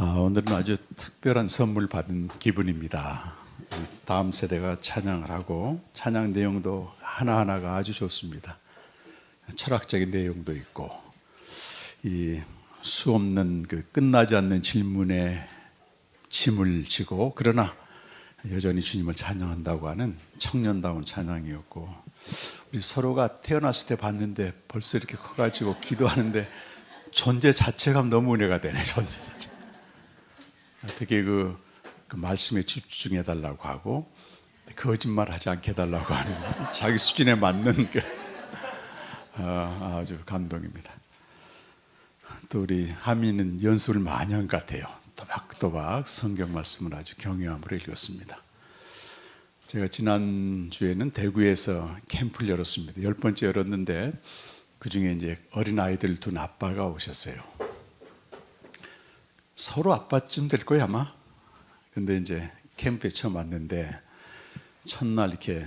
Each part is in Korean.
오늘은 아주 특별한 선물 받은 기분입니다. 다음 세대가 찬양을 하고 찬양 내용도 하나하나가 아주 좋습니다. 철학적인 내용도 있고 이 수없는 끝나지 않는 질문에 짐을 지고 그러나 여전히 주님을 찬양한다고 하는 청년다운 찬양이었고, 우리 서로가 태어났을 때 봤는데 벌써 이렇게 커가지고 기도하는데 존재 자체가 너무 은혜가 되네. 존재 자체. 특히 그 말씀에 집중해 달라고 하고 거짓말하지 않게 해달라고 하는 자기 수준에 맞는 아주 감동입니다. 또 우리 하민은 연습을 많이 한 것 같아요. 또박또박 성경 말씀을 아주 경외함으로 읽었습니다. 제가 지난주에는 대구에서 캠프를 열었습니다. 10번째 열었는데 그중에 이제 어린아이들 둔 아빠가 오셨어요. 서로 아빠쯤 될 거예요 아마. 근데 이제 캠프에 처음 왔는데 첫날 이렇게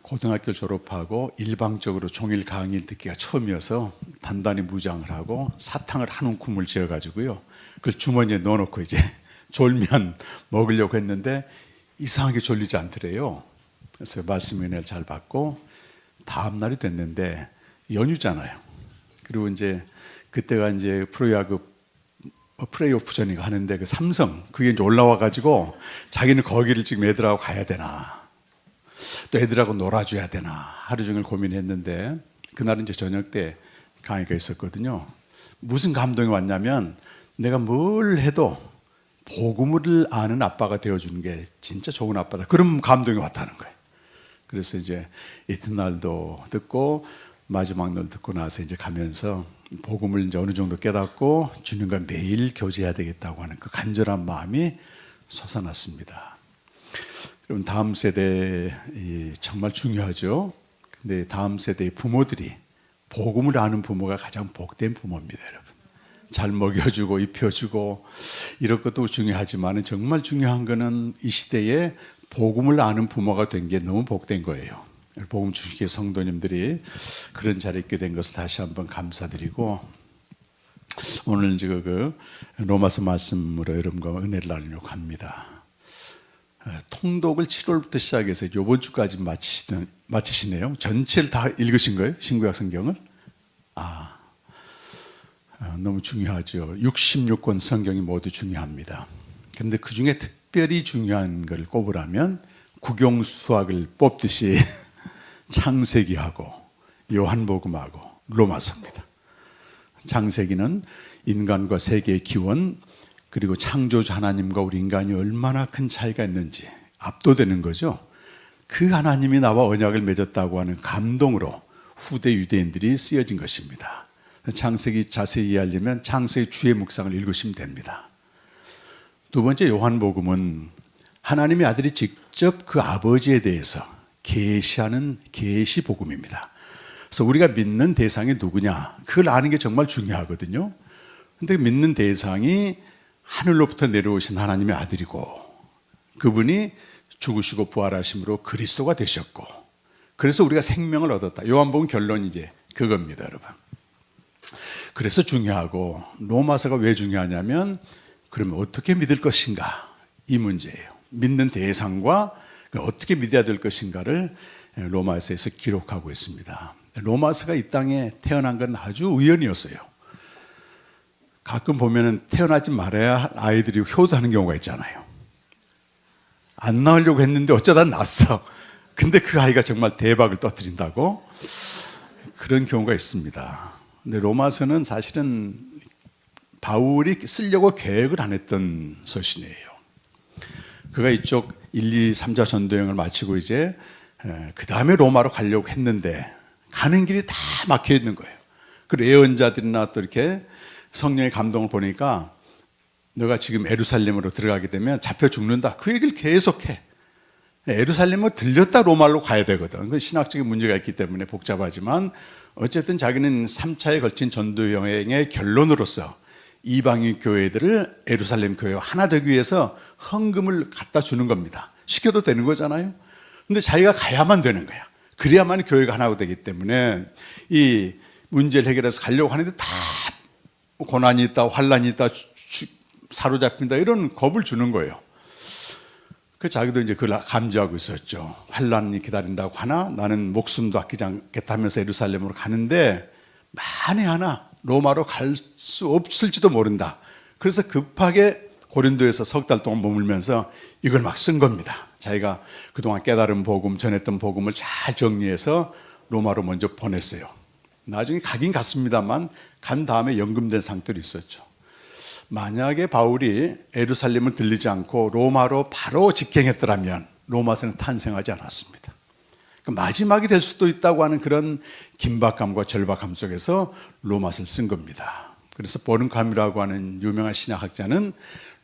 고등학교 졸업하고 일방적으로 종일 강의를 듣기가 처음이어서 단단히 무장을 하고 사탕을 한 움큼을 지어가지고요, 그걸 주머니에 넣어놓고 이제 졸면 먹으려고 했는데 이상하게 졸리지 않더래요. 그래서 말씀 은혜를 잘 받고 다음 날이 됐는데 연휴잖아요. 그리고 이제 그때가 이제 프로야구 플레이오프전이가 하는데 그 삼성 그게 이제 올라와 가지고 자기는 거기를 지금 애들하고 가야 되나 또 애들하고 놀아줘야 되나 하루 종일 고민했는데 그날은 이제 저녁 때 강의가 있었거든요. 무슨 감동이 왔냐면 내가 뭘 해도 복음을 아는 아빠가 되어주는 게 진짜 좋은 아빠다, 그런 감동이 왔다는 거예요. 그래서 이제 이튿날도 듣고 마지막 날 듣고 나서 이제 가면서 복음을 이제 어느 정도 깨닫고 주님과 매일 교제해야 되겠다고 하는 그 간절한 마음이 솟아났습니다. 그럼 다음 세대 정말 중요하죠. 근데 다음 세대의 부모들이 복음을 아는 부모가 가장 복된 부모입니다, 여러분. 잘 먹여주고 입혀주고 이런 것도 중요하지만 정말 중요한 거는 이 시대에 복음을 아는 부모가 된 게 너무 복된 거예요. 복음 주식의 성도님들이 그런 자리에 있게 된 것을 다시 한번 감사드리고, 오늘 지금 그 로마서 말씀으로 여러분과 은혜를 나누려고 합니다. 통독을 7월부터 시작해서 이번 주까지 마치시네요. 전체를 다 읽으신 거예요? 신구약 성경을? 너무 중요하죠. 66권 성경이 모두 중요합니다. 그런데 그 중에 특별히 중요한 걸 꼽으라면 국영수학을 뽑듯이 창세기하고 요한복음하고 로마서입니다. 창세기는 인간과 세계의 기원, 그리고 창조주 하나님과 우리 인간이 얼마나 큰 차이가 있는지 압도되는 거죠. 그 하나님이 나와 언약을 맺었다고 하는 감동으로 후대 유대인들이 쓰여진 것입니다. 창세기 자세히 이해하려면 창세기 주의 묵상을 읽으시면 됩니다. 두 번째 요한복음은 하나님의 아들이 직접 그 아버지에 대해서 계시하는 계시복음입니다. 그래서 우리가 믿는 대상이 누구냐, 그걸 아는 게 정말 중요하거든요. 그런데 믿는 대상이 하늘로부터 내려오신 하나님의 아들이고 그분이 죽으시고 부활하심으로 그리스도가 되셨고 그래서 우리가 생명을 얻었다. 요한복음 결론이 이제 그겁니다, 여러분. 그래서 중요하고, 로마서가 왜 중요하냐면 그러면 어떻게 믿을 것인가, 이 문제예요. 믿는 대상과 어떻게 믿어야 될 것인가를 로마서에서 기록하고 있습니다. 로마서가 이 땅에 태어난 건 아주 우연이었어요. 가끔 보면은 태어나지 말아야 할 아이들이 효도하는 경우가 있잖아요. 안 낳으려고 했는데 어쩌다 낳았어. 근데 그 아이가 정말 대박을 터뜨린다고, 그런 경우가 있습니다. 근데 로마서는 사실은 바울이 쓰려고 계획을 안 했던 서신이에요. 그가 이쪽 1, 2, 3자 전도여행을 마치고 이제 그 다음에 로마로 가려고 했는데 가는 길이 다 막혀 있는 거예요. 그리고 예언자들이나 또 이렇게 성령의 감동을 보니까 너가 지금 예루살렘으로 들어가게 되면 잡혀 죽는다, 그 얘기를 계속해. 예루살렘을 들렸다 로마로 가야 되거든. 그 신학적인 문제가 있기 때문에 복잡하지만 어쨌든 자기는 3차에 걸친 전도여행의 결론으로서 이방인 교회들을 예루살렘 교회와 하나 되기 위해서 헌금을 갖다 주는 겁니다. 시켜도 되는 거잖아요. 근데 자기가 가야만 되는 거야. 그래야만 교회가 하나가 되기 때문에 이 문제를 해결해서 가려고 하는데 다 고난이 있다, 환란이 있다, 사로잡힌다 이런 겁을 주는 거예요. 그 자기도 이제 그걸 감지하고 있었죠. 환란이 기다린다고 하나 나는 목숨도 아끼지 않겠다 하면서 예루살렘으로 가는데 만에 하나 로마로 갈 수 없을지도 모른다. 그래서 급하게 고린도에서 석 달 동안 머물면서 이걸 막 쓴 겁니다. 자기가 그동안 깨달은 복음, 전했던 복음을 잘 정리해서 로마로 먼저 보냈어요. 나중에 가긴 갔습니다만 간 다음에 연금된 상태로 있었죠. 만약에 바울이 예루살렘을 들리지 않고 로마로 바로 직행했더라면 로마서는 탄생하지 않았습니다. 마지막이 될 수도 있다고 하는 그런 긴박감과 절박함 속에서 로마서를 쓴 겁니다. 그래서 버능캄이라고 하는 유명한 신학학자는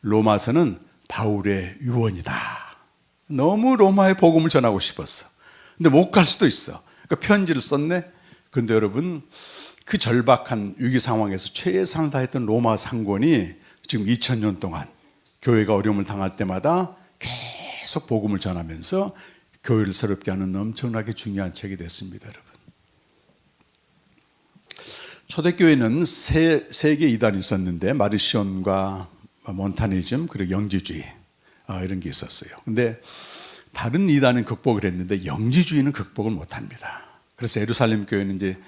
로마서는 바울의 유언이다. 너무 로마의 복음을 전하고 싶었어. 근데 못 갈 수도 있어. 그러니까 편지를 썼네. 근데 여러분 그 절박한 위기 상황에서 최선을 다했던 로마 상권이 지금 2000년 동안 교회가 어려움을 당할 때마다 계속 복음을 전하면서 교회를 새롭게 하는 엄청나게 중요한 책이 됐습니다, 여러분. 초대교회는 세 개의 이단이 있었는데 마르시온과 몬타니즘 그리고 영지주의 이런 게 있었어요. 근데 다른 이단은 극복을 했는데 영지주의는 극복을 못합니다. 그래서 예루살렘 교회는 이제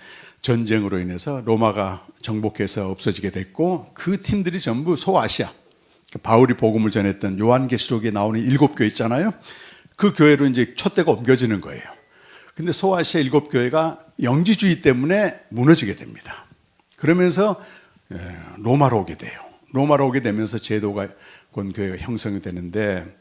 전쟁으로 인해서 로마가 정복해서 없어지게 됐고 그 팀들이 전부 소아시아 바울이 복음을 전했던 요한계시록에 나오는 7교회 있잖아요. 그 교회로 이제 촛대가 옮겨지는 거예요. 근데 소아시아 7교회가 영지주의 때문에 무너지게 됩니다. 그러면서 로마로 오게 돼요. 로마로 오게 되면서 제도가 권교회가 형성이 되는데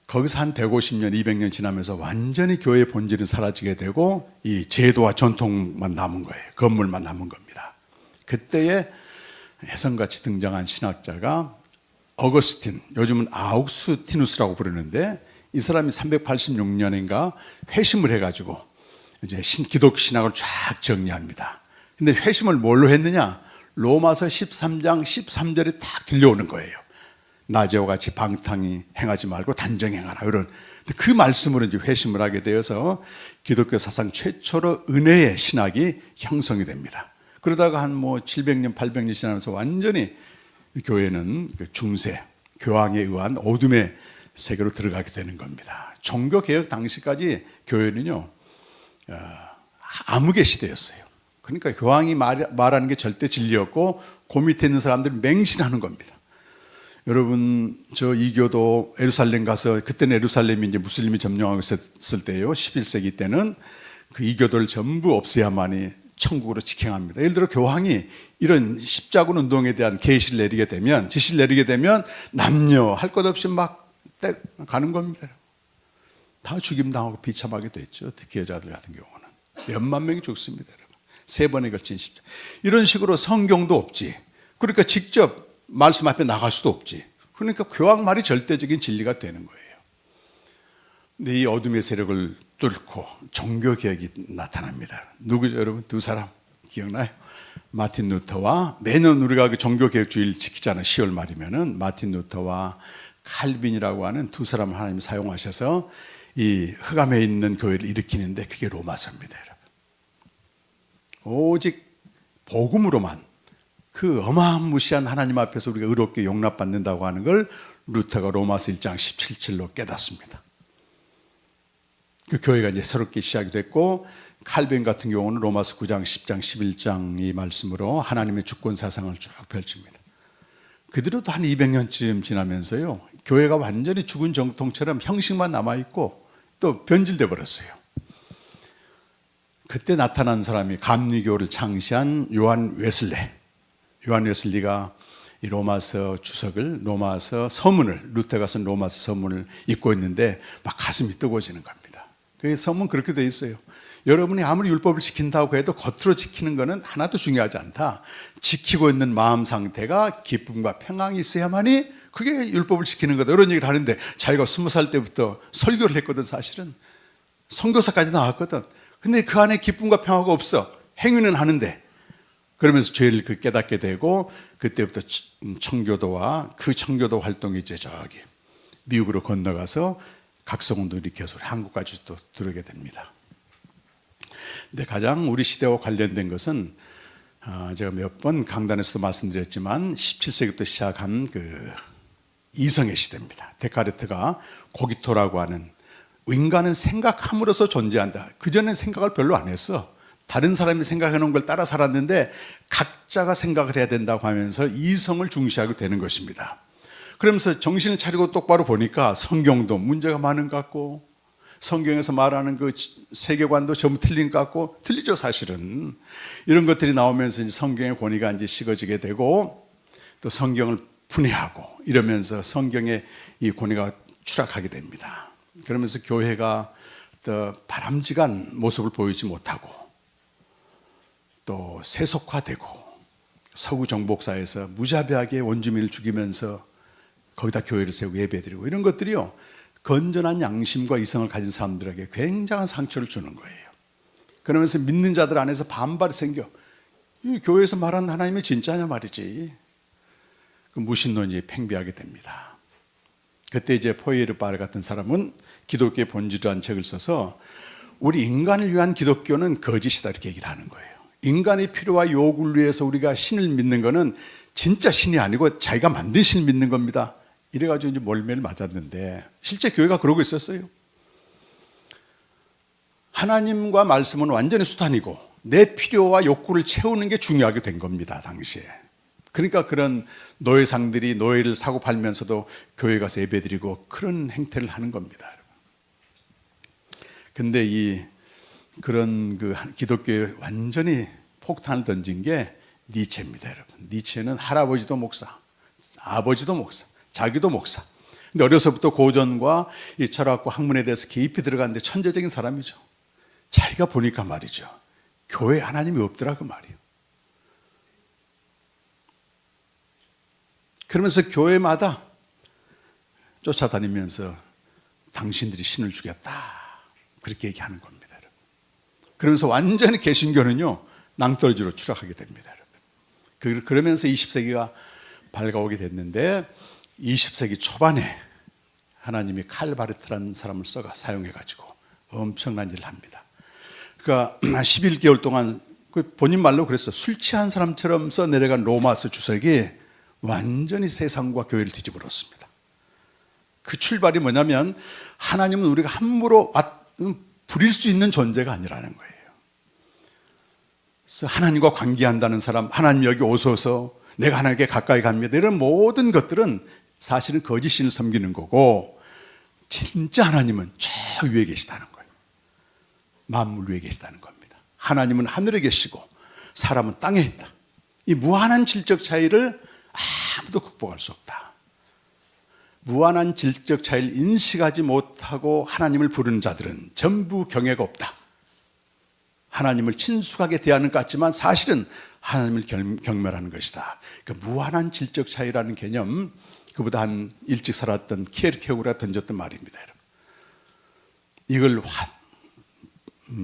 거기서 한 150년, 200년 지나면서 완전히 교회의 본질은 사라지게 되고 이 제도와 전통만 남은 거예요. 건물만 남은 겁니다. 그때에 혜성같이 등장한 신학자가 어거스틴, 요즘은 아우구스티누스라고 부르는데 이 사람이 386년인가 회심을 해가지고 이제 기독교 신학을 쫙 정리합니다. 근데 회심을 뭘로 했느냐? 로마서 13장 13절에 딱 들려오는 거예요. 나제와 같이 방탕히 행하지 말고 단정히 행하라. 이런 그 말씀으로 이제 회심을 하게 되어서 기독교 사상 최초로 은혜의 신학이 형성이 됩니다. 그러다가 한 700년, 800년 지나면서 완전히 교회는 중세, 교황에 의한 어둠의 세계로 들어가게 되는 겁니다. 종교개혁 당시까지 교회는요, 암흑의 시대였어요. 그러니까 교황이 말하는 게 절대 진리였고 그 밑에 있는 사람들이 맹신하는 겁니다. 여러분 저 이교도 예루살렘 가서 그때는 예루살렘이 이제 무슬림이 점령하고 있었을 때예요. 11세기 때는 그 이교도를 전부 없애야만이 천국으로 직행합니다. 예를 들어 교황이 이런 십자군 운동에 대한 계시를 내리게 되면 지시를 내리게 되면 남녀 할 것 없이 막 가는 겁니다. 다 죽임당하고 비참하게 됐죠. 특히 여자들 같은 경우는 몇만 명이 죽습니다. 여러분. 3번에 걸친 십자. 이런 식으로 성경도 없지. 그러니까 직접 말씀 앞에 나갈 수도 없지. 그러니까 교황 말이 절대적인 진리가 되는 거예요. 근데 이 어둠의 세력을 뚫고 종교개혁이 나타납니다. 누구죠, 여러분? 2사람 기억나요? 마틴 루터와 매년 우리가 그 종교개혁주의를 지키잖아요. 10월 말이면은 마틴 루터와 칼빈이라고 하는 2사람을 하나님이 사용하셔서 이 흑암에 있는 교회를 일으키는데 그게 로마서입니다, 여러분. 오직 복음으로만 그 어마무시한 하나님 앞에서 우리가 의롭게 용납받는다고 하는 걸 루터가 로마서 1장 17절로 깨닫습니다. 그 교회가 이제 새롭게 시작이 됐고 칼빈 같은 경우는 로마서 9장, 10장, 11장 이 말씀으로 하나님의 주권 사상을 쭉 펼칩니다. 그대로도 한 200년쯤 지나면서요 교회가 완전히 죽은 정통처럼 형식만 남아있고 또 변질돼 버렸어요. 그때 나타난 사람이 감리교를 창시한 요한 웨슬리가 이 로마서 주석을 로마서 서문을 루터가 쓴 로마서 서문을 읽고 있는데 막 가슴이 뜨거워지는 겁니다. 그 서문 그렇게 돼 있어요. 여러분이 아무리 율법을 지킨다고 해도 겉으로 지키는 것은 하나도 중요하지 않다. 지키고 있는 마음 상태가 기쁨과 평안이 있어야만이 그게 율법을 지키는 거다. 이런 얘기를 하는데 자기가 20살 때부터 설교를 했거든. 사실은 선교사까지 나왔거든. 근데 그 안에 기쁨과 평화가 없어. 행위는 하는데 그러면서 죄를 깨닫게 되고 그때부터 청교도와 그 청교도 활동이 이제 저기 미국으로 건너가서 각성운동 일으켜서 한국까지 또 들어오게 됩니다. 근데 가장 우리 시대와 관련된 것은 제가 몇 번 강단에서도 말씀드렸지만 17세기부터 시작한 그 이성의 시대입니다. 데카르트가 코기토라고 하는 인간은 생각함으로써 존재한다. 그전엔 생각을 별로 안 했어. 다른 사람이 생각해 놓은 걸 따라 살았는데 각자가 생각을 해야 된다고 하면서 이성을 중시하게 되는 것입니다. 그러면서 정신을 차리고 똑바로 보니까 성경도 문제가 많은 것 같고 성경에서 말하는 그 세계관도 전부 틀린 것 같고 틀리죠 사실은. 이런 것들이 나오면서 이제 성경의 권위가 이제 식어지게 되고 또 성경을 분해하고 이러면서 성경의 이 권위가 추락하게 됩니다. 그러면서 교회가 또 바람직한 모습을 보이지 못하고 또 세속화되고 서구 정복사에서 무자비하게 원주민을 죽이면서 거기다 교회를 세우고 예배드리고 이런 것들이요 건전한 양심과 이성을 가진 사람들에게 굉장한 상처를 주는 거예요. 그러면서 믿는 자들 안에서 반발이 생겨. 이 교회에서 말하는 하나님이 진짜냐 말이지. 그 무신론이 팽배하게 됩니다. 그때 이제 포이에르바르 같은 사람은 기독교의 본질이라는 책을 써서 우리 인간을 위한 기독교는 거짓이다 이렇게 얘기를 하는 거예요. 인간의 필요와 요구를 위해서 우리가 신을 믿는 거는 진짜 신이 아니고 자기가 만든 신을 믿는 겁니다. 이래가지고 이제 몰매를 맞았는데 실제 교회가 그러고 있었어요. 하나님과 말씀은 완전히 수단이고 내 필요와 욕구를 채우는 게 중요하게 된 겁니다. 당시에. 그러니까 그런 노예상들이 노예를 사고 팔면서도 교회 가서 예배드리고 그런 행태를 하는 겁니다. 근데 그런 그 기독교에 완전히 폭탄을 던진 게 니체입니다, 여러분. 니체는 할아버지도 목사, 아버지도 목사, 자기도 목사. 근데 어려서부터 고전과 이 철학과 학문에 대해서 깊이 들어갔는데 천재적인 사람이죠. 자기가 보니까 말이죠. 교회에 하나님이 없더라 그 말이에요. 그러면서 교회마다 쫓아다니면서 당신들이 신을 죽였다. 그렇게 얘기하는 겁니다, 여러분. 그러면서 완전히 개신교는요, 낭떠러지로 추락하게 됩니다, 여러분. 그러면서 20세기가 밝아오게 됐는데 20세기 초반에 하나님이 칼바르트라는 사람을 사용해가지고 엄청난 일을 합니다. 그러니까 11개월 동안 본인 말로 그랬어. 술 취한 사람처럼 써내려간 로마서 주석이 완전히 세상과 교회를 뒤집어놓습니다. 그 출발이 뭐냐면 하나님은 우리가 함부로 부릴 수 있는 존재가 아니라는 거예요. 그래서 하나님과 관계한다는 사람, 하나님 여기 오소서, 내가 하나님께 가까이 갑니다. 이런 모든 것들은 사실은 거짓신을 섬기는 거고 진짜 하나님은 저 위에 계시다는 거예요. 만물 위에 계시다는 겁니다. 하나님은 하늘에 계시고 사람은 땅에 있다. 이 무한한 질적 차이를 아무도 극복할 수 없다. 무한한 질적 차이를 인식하지 못하고 하나님을 부르는 자들은 전부 경외가 없다. 하나님을 친숙하게 대하는 것 같지만 사실은 하나님을 경멸하는 것이다. 그러니까 무한한 질적 차이라는 개념, 그보다 한 일찍 살았던 키에르케고르가 던졌던 말입니다. 이걸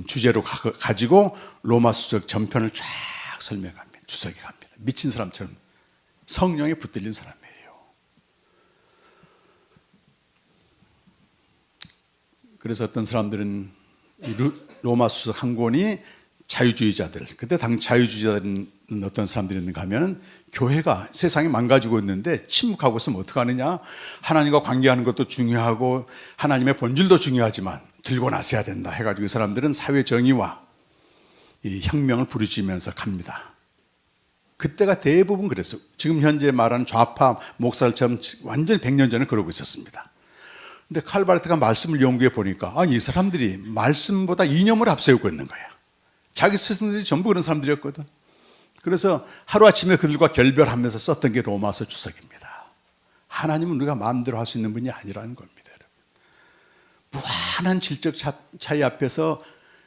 주제로 가지고 로마 수석 전편을 쫙 설명합니다. 주석이 갑니다. 미친 사람처럼 성령에 붙들린 사람이에요. 그래서 어떤 사람들은 로마 수석 한 권이 자유주의자들, 그때 당 자유주의자들은 어떤 사람들이 있는가 하면 교회가 세상이 망가지고 있는데 침묵하고 있으면 어떡하느냐, 하나님과 관계하는 것도 중요하고 하나님의 본질도 중요하지만 들고 나서야 된다 해가지고 이 사람들은 사회 정의와 이 혁명을 부르짖으면서 갑니다. 그때가 대부분 그랬어요. 지금 현재 말하는 좌파 목사들처럼 완전히 100년 전에 그러고 있었습니다. 근데 칼바르트가 말씀을 연구해 보니까 이 사람들이 말씀보다 이념을 앞세우고 있는 거야. 자기 스승들이 전부 그런 사람들이었거든. 그래서 하루아침에 그들과 결별하면서 썼던 게 로마서 주석입니다. 하나님은 우리가 마음대로 할 수 있는 분이 아니라는 겁니다. 무한한 질적 차이 앞에서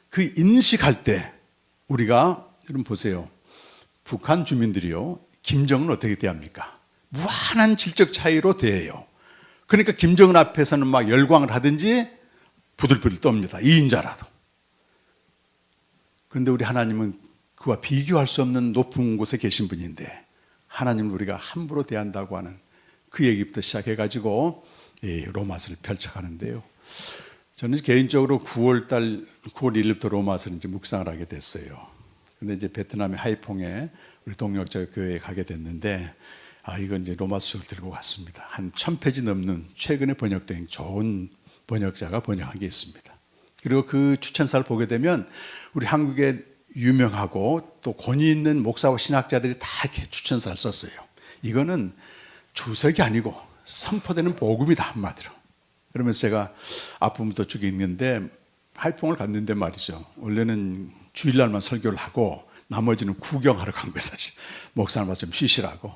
그 인식할 때 우리가, 여러분 보세요. 북한 주민들이요, 김정은 어떻게 대합니까? 무한한 질적 차이로 대해요. 그러니까 김정은 앞에서는 막 열광을 하든지 부들부들 떱니다. 이인자라도. 그런데 우리 하나님은 그와 비교할 수 없는 높은 곳에 계신 분인데 하나님을 우리가 함부로 대한다고 하는 그 얘기부터 시작해가지고 로마서를 펼쳐가는데요. 저는 개인적으로 9월 1일부터 로마서를 이제 묵상을 하게 됐어요. 근데 이제 베트남의 하이퐁에 우리 동역자 교회에 가게 됐는데, 이건 이제 로마서를 들고 갔습니다. 한 1000페이지 넘는 최근에 번역된 좋은 번역자가 번역한 게 있습니다. 그리고 그 추천사를 보게 되면 우리 한국의 유명하고 또 권위 있는 목사와 신학자들이 다 이렇게 추천사를 썼어요. 이거는 주석이 아니고 선포되는 복음이다, 한마디로. 그러면서 제가 앞부분부터 쭉 읽는데, 하이퐁을 갔는데 말이죠, 원래는 주일날만 설교를 하고 나머지는 구경하러 간 거예요. 사실 목사님 와서 좀 쉬시라고.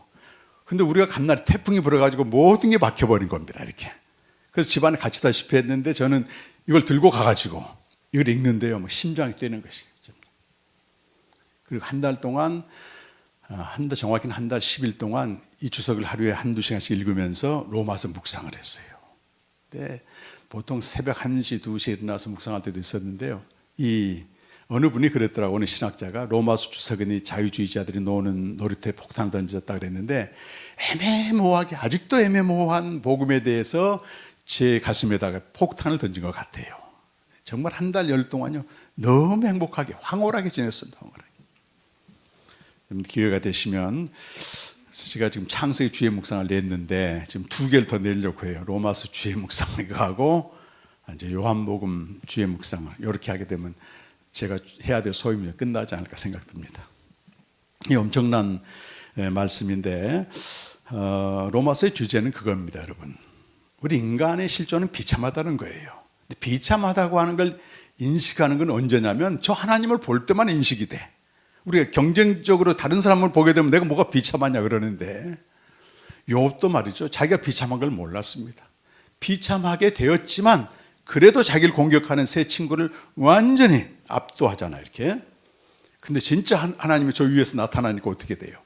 근데 우리가 간날에 태풍이 불어가지고 모든 게 막혀버린 겁니다, 이렇게. 그래서 집안에 갇히다시피 했는데, 저는 이걸 들고 가가지고 이걸 읽는데요, 심장이 뛰는 것이. 그리고 한 달 동안, 정확히는 한 달 10일 동안 이 주석을 하루에 한두 시간씩 읽으면서 로마서 묵상을 했어요. 근데 보통 새벽 1시, 2시에 일어나서 묵상할 때도 있었는데요, 어느 분이 그랬더라고요. 어느 신학자가 로마서 주석은 자유주의자들이 노는 놀이터에 폭탄을 던졌다 그랬는데, 애매모호하게, 아직도 애매모호한 복음에 대해서 제 가슴에다가 폭탄을 던진 것 같아요. 정말 한 달 열 동안요, 너무 행복하게 황홀하게 지냈습니다. 황홀하게. 기회가 되시면, 제가 지금 창세기 주의 묵상을 냈는데 지금 2개를 더 내려고 해요. 로마서 주의 묵상을 하고 이제 요한복음 주의 묵상을 이렇게 하게 되면 제가 해야 될 소임이 끝나지 않을까 생각됩니다. 이 엄청난 말씀인데, 로마서의 주제는 그겁니다, 여러분. 우리 인간의 실존은 비참하다는 거예요. 근데 비참하다고 하는 걸 인식하는 건 언제냐면, 저 하나님을 볼 때만 인식이 돼. 우리가 경쟁적으로 다른 사람을 보게 되면 내가 뭐가 비참하냐 그러는데, 욥도 말이죠, 자기가 비참한 걸 몰랐습니다. 비참하게 되었지만 그래도 자기를 공격하는 세 친구를 완전히 압도하잖아요, 이렇게. 근데 진짜 하나님이 저 위에서 나타나니까 어떻게 돼요?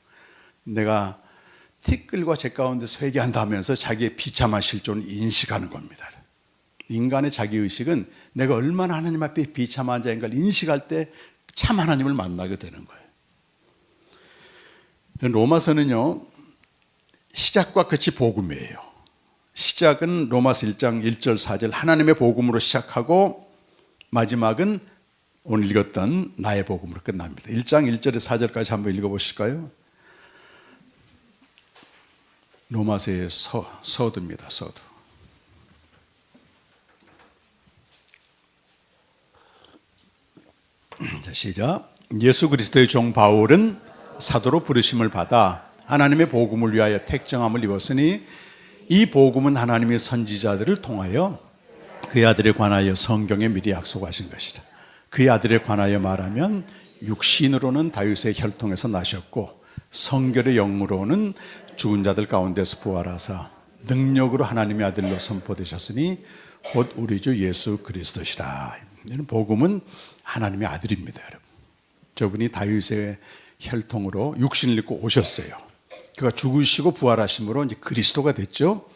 내가 티끌과 제 가운데서 회개한다 하면서 자기의 비참한 실존을 인식하는 겁니다. 인간의 자기의식은 내가 얼마나 하나님 앞에 비참한 자인 걸 인식할 때 참 하나님을 만나게 되는 거예요. 로마서는요, 시작과 끝이 복음이에요. 시작은 로마서 1장 1절 4절 하나님의 복음으로 시작하고, 마지막은 오늘 읽었던 나의 복음으로 끝납니다. 1장 1절에서 4절까지 한번 읽어보실까요? 로마서의 서두입니다. 서두. 자, 시작. 예수 그리스도의 종 바울은 사도로 부르심을 받아 하나님의 복음을 위하여 택정함을 입었으니, 이 복음은 하나님의 선지자들을 통하여 그의 아들에 관하여 성경에 미리 약속하신 것이다. 그의 아들에 관하여 말하면 육신으로는 다윗의 혈통에서 나셨고 성결의 영으로는 죽은 자들 가운데서 부활하사 능력으로 하나님의 아들로 선포되셨으니 곧 우리 주 예수 그리스도시라. 이는 복음은 하나님의 아들입니다, 여러분. 저분이 다윗의 혈통으로 육신을 입고 오셨어요. 그가 죽으시고 부활하심으로 이제 그리스도가 됐죠.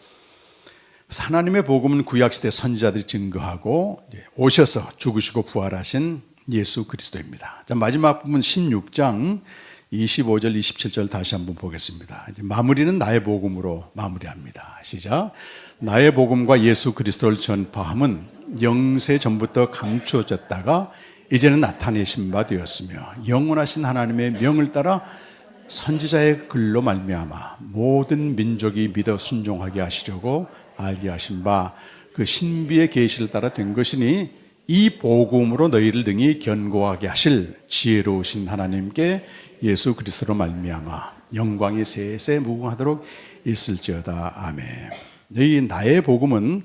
하나님의 복음은 구약시대 선지자들이 증거하고 오셔서 죽으시고 부활하신 예수 그리스도입니다. 자, 마지막 부분 16장 25절 27절 다시 한번 보겠습니다. 이제 마무리는 나의 복음으로 마무리합니다. 시작. 나의 복음과 예수 그리스도를 전파함은 영세 전부터 감추어졌다가 이제는 나타내신 바 되었으며, 영원하신 하나님의 명을 따라 선지자의 글로 말미암아 모든 민족이 믿어 순종하게 하시려고 알게 하신 바 그 신비의 계시를 따라 된 것이니, 이 복음으로 너희를 등이 견고하게 하실 지혜로우신 하나님께 예수 그리스도로 말미암아 영광이 세세 무궁하도록 있을지어다. 아멘. 이 나의 복음은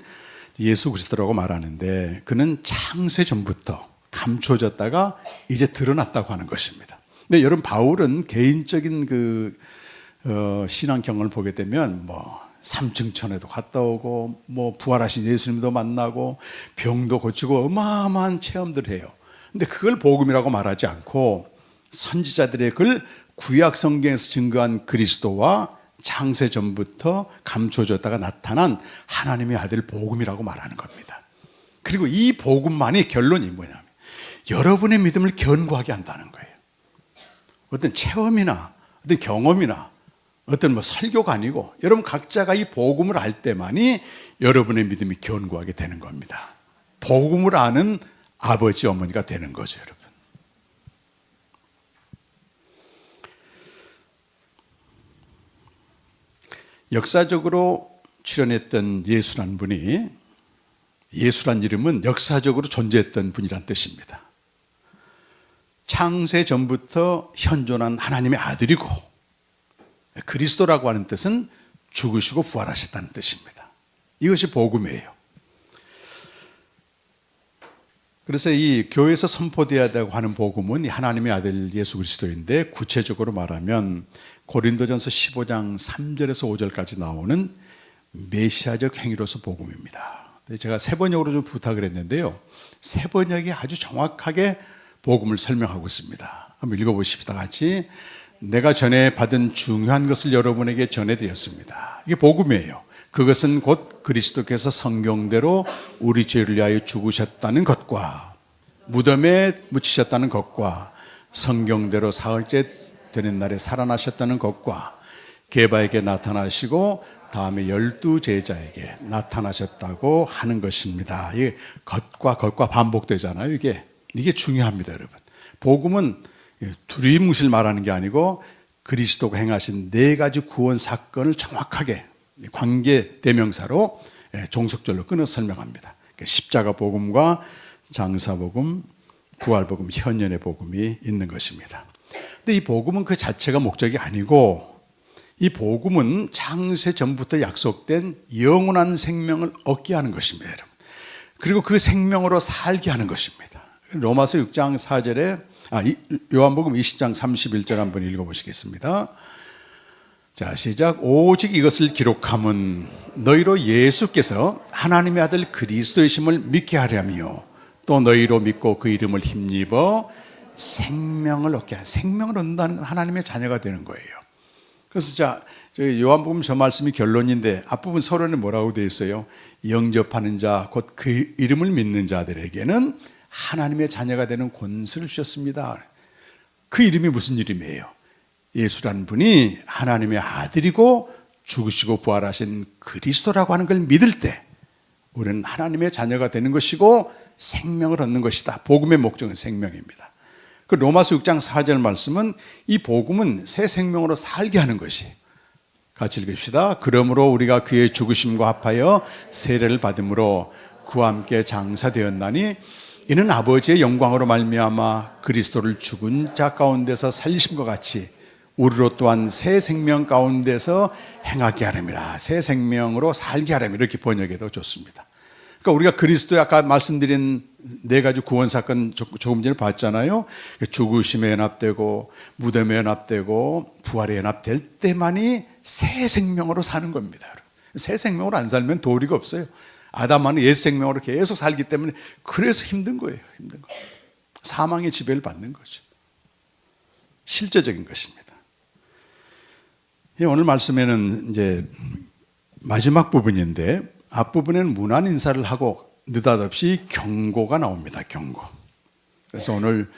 예수 그리스도라고 말하는데, 그는 창세 전부터 감춰졌다가 이제 드러났다고 하는 것입니다. 근데 여러분, 바울은 개인적인 신앙 경험을 보게 되면 삼층천에도 갔다 오고 부활하신 예수님도 만나고 병도 고치고 어마어마한 체험들을 해요. 근데 그걸 복음이라고 말하지 않고 선지자들의 글, 구약 성경에서 증거한 그리스도와 창세 전부터 감춰졌다가 나타난 하나님의 아들 복음이라고 말하는 겁니다. 그리고 이 복음만이 결론이 뭐냐면 여러분의 믿음을 견고하게 한다는 거예요. 어떤 체험이나 어떤 경험이나 어떤 설교가 아니고, 여러분 각자가 이 복음을 알 때만이 여러분의 믿음이 견고하게 되는 겁니다. 복음을 아는 아버지 어머니가 되는 거죠, 여러분. 역사적으로 출현했던 예수란 분이, 예수란 이름은 역사적으로 존재했던 분이란 뜻입니다. 창세 전부터 현존한 하나님의 아들이고, 그리스도라고 하는 뜻은 죽으시고 부활하셨다는 뜻입니다. 이것이 복음이에요. 그래서 이 교회에서 선포되어야 되고 하는 복음은 하나님의 아들 예수 그리스도인데, 구체적으로 말하면 고린도전서 15장 3절에서 5절까지 나오는 메시아적 행위로서 복음입니다. 제가 세 번역으로 좀 부탁을 했는데요, 세 번역이 아주 정확하게 복음을 설명하고 있습니다. 한번 읽어보십시다. 같이. 내가 전에 받은 중요한 것을 여러분에게 전해드렸습니다. 이게 복음이에요. 그것은 곧 그리스도께서 성경대로 우리 죄를 위하여 죽으셨다는 것과 무덤에 묻히셨다는 것과 성경대로 사흘째 되는 날에 살아나셨다는 것과 게바에게 나타나시고 다음에 12 제자에게 나타나셨다고 하는 것입니다. 이게 겉과 반복되잖아요. 이게 중요합니다, 여러분. 복음은 두리뭉실 말하는 게 아니고 그리스도가 행하신 네 가지 구원 사건을 정확하게 관계 대명사로 종속절로 끊어 설명합니다. 십자가 복음과 장사 복음, 부활 복음, 현현의 복음이 있는 것입니다. 근데 이 복음은 그 자체가 목적이 아니고, 이 복음은 창세 전부터 약속된 영원한 생명을 얻게 하는 것입니다, 여러분. 그리고 그 생명으로 살게 하는 것입니다. 로마서 6장 4절에 요한복음 20장 31절 한번 읽어보시겠습니다. 자, 시작. 오직 이것을 기록함은 너희로 예수께서 하나님의 아들 그리스도이심을 믿게 하려며 또 너희로 믿고 그 이름을 힘입어 생명을 얻게 하는, 생명을 얻는다는 하나님의 자녀가 되는 거예요. 그래서 요한복음 저 말씀이 결론인데 앞부분 서론에 뭐라고 되어 있어요? 영접하는 자, 곧 그 이름을 믿는 자들에게는 하나님의 자녀가 되는 권세를 주셨습니다. 그 이름이 무슨 이름이에요? 예수라는 분이 하나님의 아들이고 죽으시고 부활하신 그리스도라고 하는 걸 믿을 때 우리는 하나님의 자녀가 되는 것이고 생명을 얻는 것이다. 복음의 목적은 생명입니다. 그 로마서 6장 4절 말씀은 이 복음은 새 생명으로 살게 하는 것이, 같이 읽읍시다. 그러므로 우리가 그의 죽으심과 합하여 세례를 받음으로 그와 함께 장사되었나니 이는 아버지의 영광으로 말미암아 그리스도를 죽은 자 가운데서 살리심과 같이 우리로 또한 새 생명 가운데서 행하게 하렵니다. 새 생명으로 살게 하렵니다. 이렇게 번역해도 좋습니다. 그러니까 우리가 그리스도의 아까 말씀드린 네 가지 구원 사건 조금 전에 봤잖아요. 죽으심에 연합되고 무덤에 연합되고 부활에 연합될 때만이 새 생명으로 사는 겁니다. 새 생명으로 안 살면 도리가 없어요. 아담은 옛 생명으로 계속 살기 때문에 그래서 힘든 거예요. 힘든 거. 사망의 지배를 받는 거죠. 실제적인 것입니다. 오늘 말씀에는 이제 마지막 부분인데 앞부분에는 문안 인사를 하고 느닷없이 경고가 나옵니다. 경고. 그래서 오늘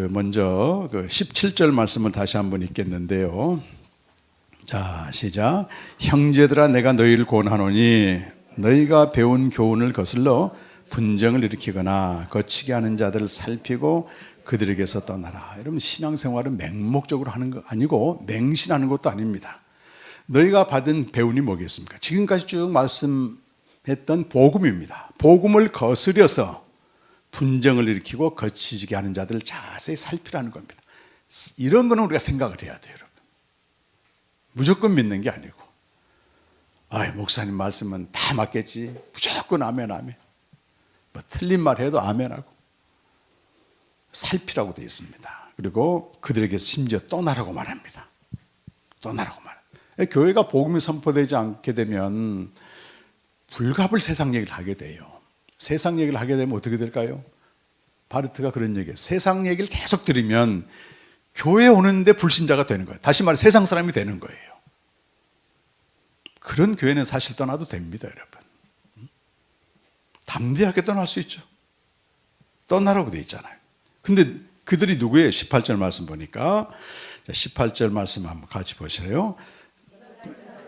먼저 17절 말씀을 다시 한번 읽겠는데요. 자, 시작. 형제들아 내가 너희를 권하노니 너희가 배운 교훈을 거슬러 분쟁을 일으키거나 거치게 하는 자들을 살피고 그들에게서 떠나라. 여러분, 신앙생활은 맹목적으로 하는 거 아니고 맹신하는 것도 아닙니다. 너희가 받은 배운이 뭐겠습니까? 지금까지 쭉 말씀했던 복음입니다. 복음을 거스려서 분쟁을 일으키고 거치게 하는 자들을 자세히 살피라는 겁니다. 이런 거는 우리가 생각을 해야 돼요, 여러분. 무조건 믿는 게 아니고, 목사님 말씀은 다 맞겠지, 무조건 아멘. 뭐 틀린 말 해도 아멘하고 살피라고 되어 있습니다. 그리고 그들에게 심지어 떠나라고 말합니다. 떠나라고 말합니다. 교회가 복음이 선포되지 않게 되면 불갑을 세상 얘기를 하게 돼요. 세상 얘기를 하게 되면 어떻게 될까요? 바르트가 그런 얘기예요. 세상 얘기를 계속 들으면 교회에 오는데 불신자가 되는 거예요. 다시 말해 세상 사람이 되는 거예요. 그런 교회는 사실 떠나도 됩니다, 여러분. 담대하게 떠날 수 있죠. 떠나라고 돼 있잖아요. 근데 그들이 누구예요? 18절 말씀 보니까, 18절 말씀 한번 같이 보세요.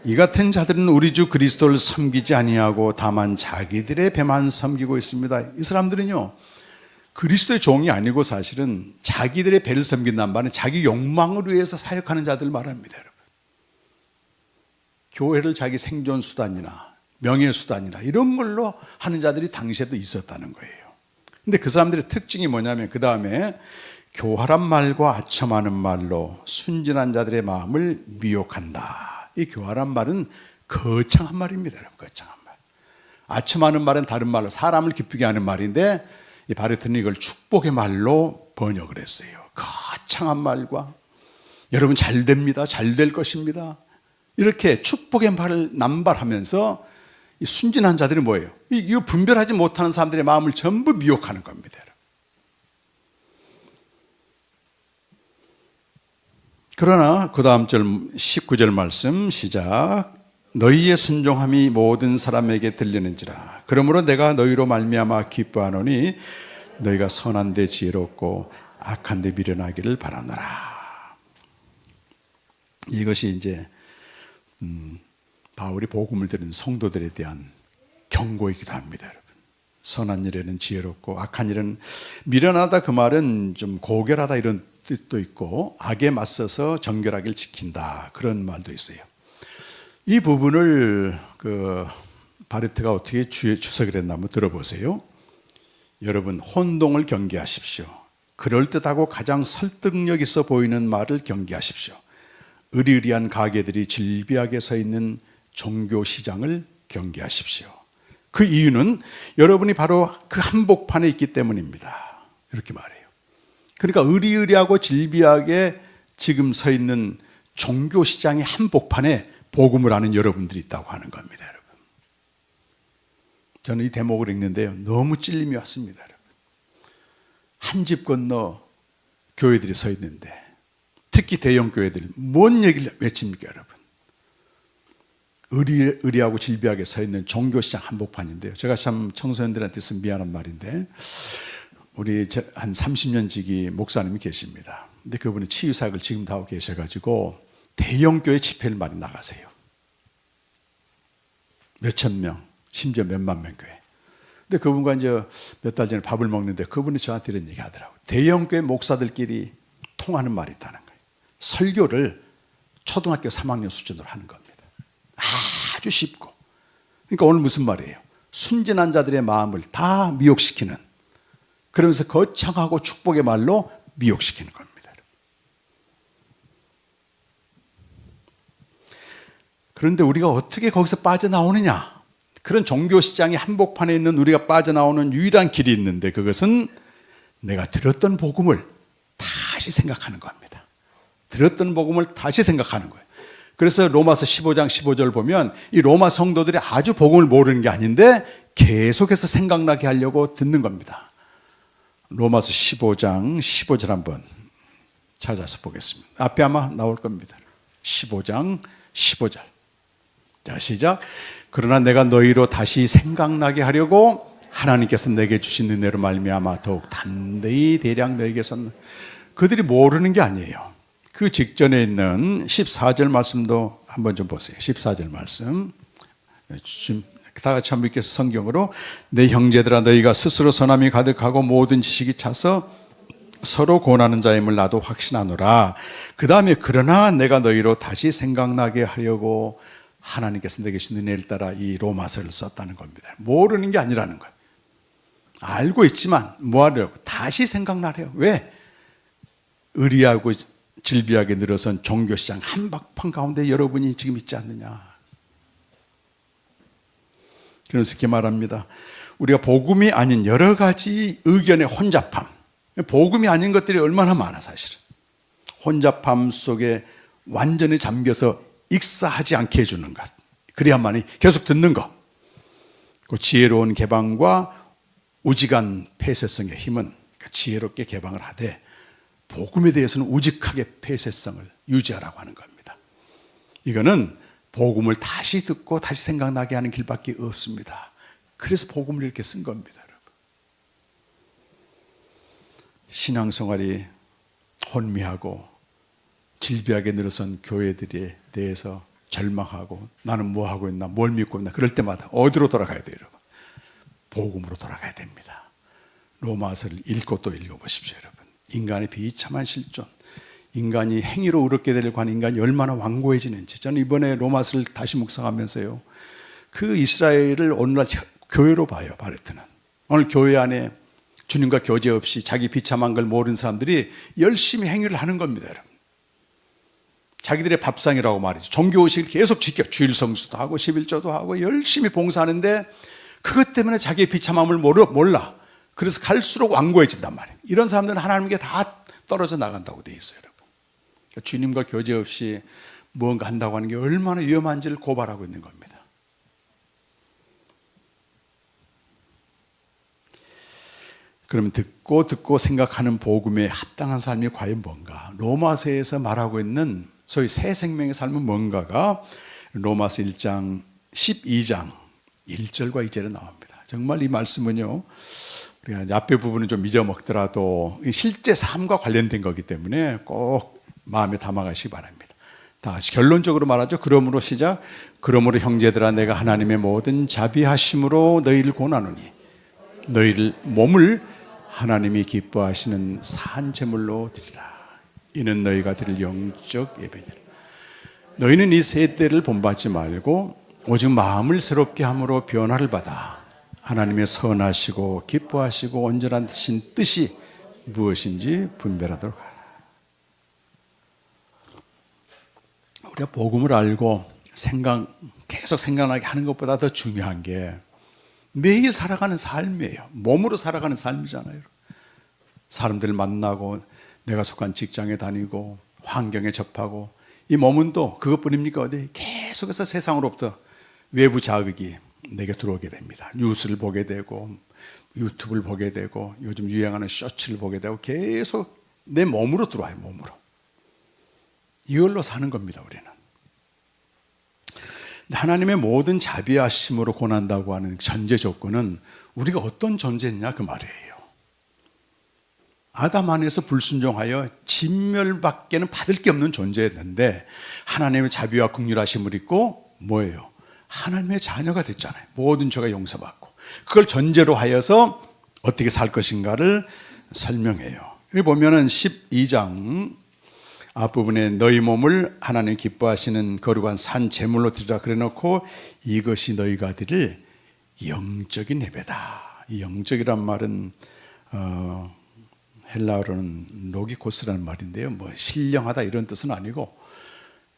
이 같은 자들은 우리 주 그리스도를 섬기지 아니하고 다만 자기들의 배만 섬기고 있습니다. 이 사람들은요, 그리스도의 종이 아니고 사실은 자기들의 배를 섬긴다는 말은 자기 욕망을 위해서 사역하는 자들 말합니다, 여러분. 교회를 자기 생존 수단이나 명예 수단이나 이런 걸로 하는 자들이 당시에도 있었다는 거예요. 근데 그 사람들의 특징이 뭐냐면 그 다음에 교활한 말과 아첨하는 말로 순진한 자들의 마음을 미혹한다. 이 교활한 말은 거창한 말입니다. 여러분, 거창한 말. 아첨하는 말은 다른 말로 사람을 기쁘게 하는 말인데 이 바르트는 이걸 축복의 말로 번역을 했어요. 거창한 말과 여러분 잘 됩니다. 잘 될 것입니다. 이렇게 축복의 말을 남발하면서 이 순진한 자들이 뭐예요? 이거 분별하지 못하는 사람들의 마음을 전부 미혹하는 겁니다. 그러나 그 다음 절 19절 말씀 시작. 너희의 순종함이 모든 사람에게 들리는지라. 그러므로 내가 너희로 말미암아 기뻐하노니 너희가 선한 데 지혜롭고 악한 데 미련하기를 바라노라. 이것이 이제 바울이 복음을 들은 성도들에 대한 경고이기도 합니다. 여러분. 선한 일에는 지혜롭고 악한 일은 미련하다. 그 말은 좀 고결하다 이런 뜻도 있고 악에 맞서서 정결하길 지킨다 그런 말도 있어요. 이 부분을 바르트가 어떻게 주석을 했나 한번 들어보세요. 여러분 혼동을 경계하십시오. 그럴듯하고 가장 설득력 있어 보이는 말을 경계하십시오. 의리의리한 가게들이 질비하게 서 있는 종교 시장을 경계하십시오. 그 이유는 여러분이 바로 그 한복판에 있기 때문입니다. 이렇게 말해요. 그러니까 의리의리하고 질비하게 지금 서 있는 종교 시장의 한복판에 복음을 아는 여러분들이 있다고 하는 겁니다. 여러분. 저는 이 대목을 읽는데요. 너무 찔림이 왔습니다. 여러분. 한 집 건너 교회들이 서 있는데 특히 대형 교회들 뭔 얘기를 외칩니까 여러분? 의리하고 질비하게 서 있는 종교시장 한복판인데요. 제가 참 청소년들한테 쓴 미안한 말인데 우리 한 30년 지기 목사님이 계십니다. 근데 그분이 치유사역을 지금도 하고 계셔가지고 대형 교회 집회를 많이 나가세요. 몇천 명, 심지어 몇만 명 교회. 근데 그분과 이제 몇 달 전에 밥을 먹는데 그분이 저한테 이런 얘기 하더라고요. 대형 교회 목사들끼리 통하는 말이 있다는 거예요. 설교를 초등학교 3학년 수준으로 하는 겁니다. 아주 쉽고. 그러니까 오늘 무슨 말이에요? 순진한 자들의 마음을 다 미혹시키는, 그러면서 거창하고 축복의 말로 미혹시키는 겁니다. 그런데 우리가 어떻게 거기서 빠져나오느냐? 그런 종교시장의 한복판에 있는 우리가 빠져나오는 유일한 길이 있는데 그것은 내가 들었던 복음을 다시 생각하는 겁니다. 들었던 복음을 다시 생각하는 거예요. 그래서 로마서 15장 15절 보면 이 로마 성도들이 아주 복음을 모르는 게 아닌데 계속해서 생각나게 하려고 듣는 겁니다. 로마서 15장 15절 한번 찾아서 보겠습니다. 앞에 아마 나올 겁니다. 15장 15절. 자, 시작. 그러나 내가 너희로 다시 생각나게 하려고 하나님께서 내게 주신 은혜로 말미암아 더욱 담대히 대량 너희에게서, 그들이 모르는 게 아니에요. 그 직전에 있는 14절 말씀도 한번 좀 보세요. 14절 말씀. 다 같이 한번 읽겠습니다. 성경으로. 내 형제들아 너희가 스스로 선함이 가득하고 모든 지식이 차서 서로 고난하는 자임을 나도 확신하노라. 그 다음에 그러나 내가 너희로 다시 생각나게 하려고 하나님께서 내게 주신 은혜를 따라 이 로마서를 썼다는 겁니다. 모르는 게 아니라는 거예요. 알고 있지만 뭐 하려고? 다시 생각나래요. 왜? 의리하고 질비하게 늘어선 종교시장 한복판 가운데 여러분이 지금 있지 않느냐. 그래서 이렇게 말합니다. 우리가 복음이 아닌 여러 가지 의견의 혼잡함, 복음이 아닌 것들이 얼마나 많아 사실은. 혼잡함 속에 완전히 잠겨서 익사하지 않게 해주는 것, 그래야만이 계속 듣는 것. 그 지혜로운 개방과 우직한 폐쇄성의 힘은 지혜롭게 개방을 하되 복음에 대해서는 우직하게 폐쇄성을 유지하라고 하는 겁니다. 이거는 복음을 다시 듣고 다시 생각나게 하는 길밖에 없습니다. 그래서 복음을 이렇게 쓴 겁니다, 여러분. 신앙생활이 혼미하고 질비하게 늘어선 교회들에 대해서 절망하고 나는 뭐 하고 있나, 뭘 믿고 있나, 그럴 때마다 어디로 돌아가야 돼요, 여러분? 복음으로 돌아가야 됩니다. 로마서를 읽고 또 읽어보십시오, 여러분. 인간의 비참한 실존, 인간이 행위로 의롭게 되려고 하는 인간이 얼마나 완고해지는지. 저는 이번에 로마서를 다시 묵상하면서요, 그 이스라엘을 오늘날 교회로 봐요. 바레트는 오늘 교회 안에 주님과 교제 없이 자기 비참한 걸 모르는 사람들이 열심히 행위를 하는 겁니다, 여러분. 자기들의 밥상이라고 말이죠. 종교의식을 계속 지켜 주일 성수도 하고 11조도 하고 열심히 봉사하는데 그것 때문에 자기의 비참함을 몰라. 그래서 갈수록 완고해진단 말이에요. 이런 사람들은 하나님께 다 떨어져 나간다고 돼 있어요, 여러분. 그러니까 주님과 교제 없이 무언가 한다고 하는 게 얼마나 위험한지를 고발하고 있는 겁니다. 그러면 듣고 생각하는 복음에 합당한 삶이 과연 뭔가? 로마서에서 말하고 있는 소위 새 생명의 삶은 뭔가가 로마서 1장 12장 1절과 2절에 나옵니다. 정말 이 말씀은요, 우리가 앞에 부분은 좀 잊어먹더라도 실제 삶과 관련된 거기 때문에 꼭 마음에 담아가시기 바랍니다. 다시 결론적으로 말하죠. 그러므로 시작. 그러므로 형제들아, 내가 하나님의 모든 자비하심으로 너희를 권하노니 너희를 몸을 하나님이 기뻐하시는 산 제물로 드리라. 이는 너희가 드릴 영적 예배니라. 너희는 이 세 때를 본받지 말고 오직 마음을 새롭게 함으로 변화를 받아 하나님의 선하시고 기뻐하시고 온전한 뜻이 무엇인지 분별하도록 하라. 우리가 복음을 알고 계속 생각나게 하는 것보다 더 중요한 게 매일 살아가는 삶이에요. 몸으로 살아가는 삶이잖아요. 사람들 만나고 내가 속한 직장에 다니고 환경에 접하고, 이 몸은 또 그것뿐입니까? 어디 계속해서 세상으로부터 외부 자극이 내게 들어오게 됩니다. 뉴스를 보게 되고 유튜브를 보게 되고 요즘 유행하는 쇼츠를 보게 되고 계속 내 몸으로 들어와요. 몸으로. 이걸로 사는 겁니다, 우리는. 하나님의 모든 자비하심으로 권한다고 하는 전제 조건은 우리가 어떤 존재냐 그 말이에요. 아담 안에서 불순종하여 진멸밖에는 받을 게 없는 존재였는데 하나님의 자비와 긍휼하심을 입고 뭐예요? 하나님의 자녀가 됐잖아요. 모든 죄가 용서받고, 그걸 전제로 하여서 어떻게 살 것인가를 설명해요. 여기 보면은 12장 앞부분에 너희 몸을 하나님 기뻐하시는 거룩한 산 제물로 드리라 그래 놓고 이것이 너희가 드릴 영적인 예배다. 이 영적이란 말은 헬라어로는 로기코스라는 말인데요, 뭐 신령하다 이런 뜻은 아니고,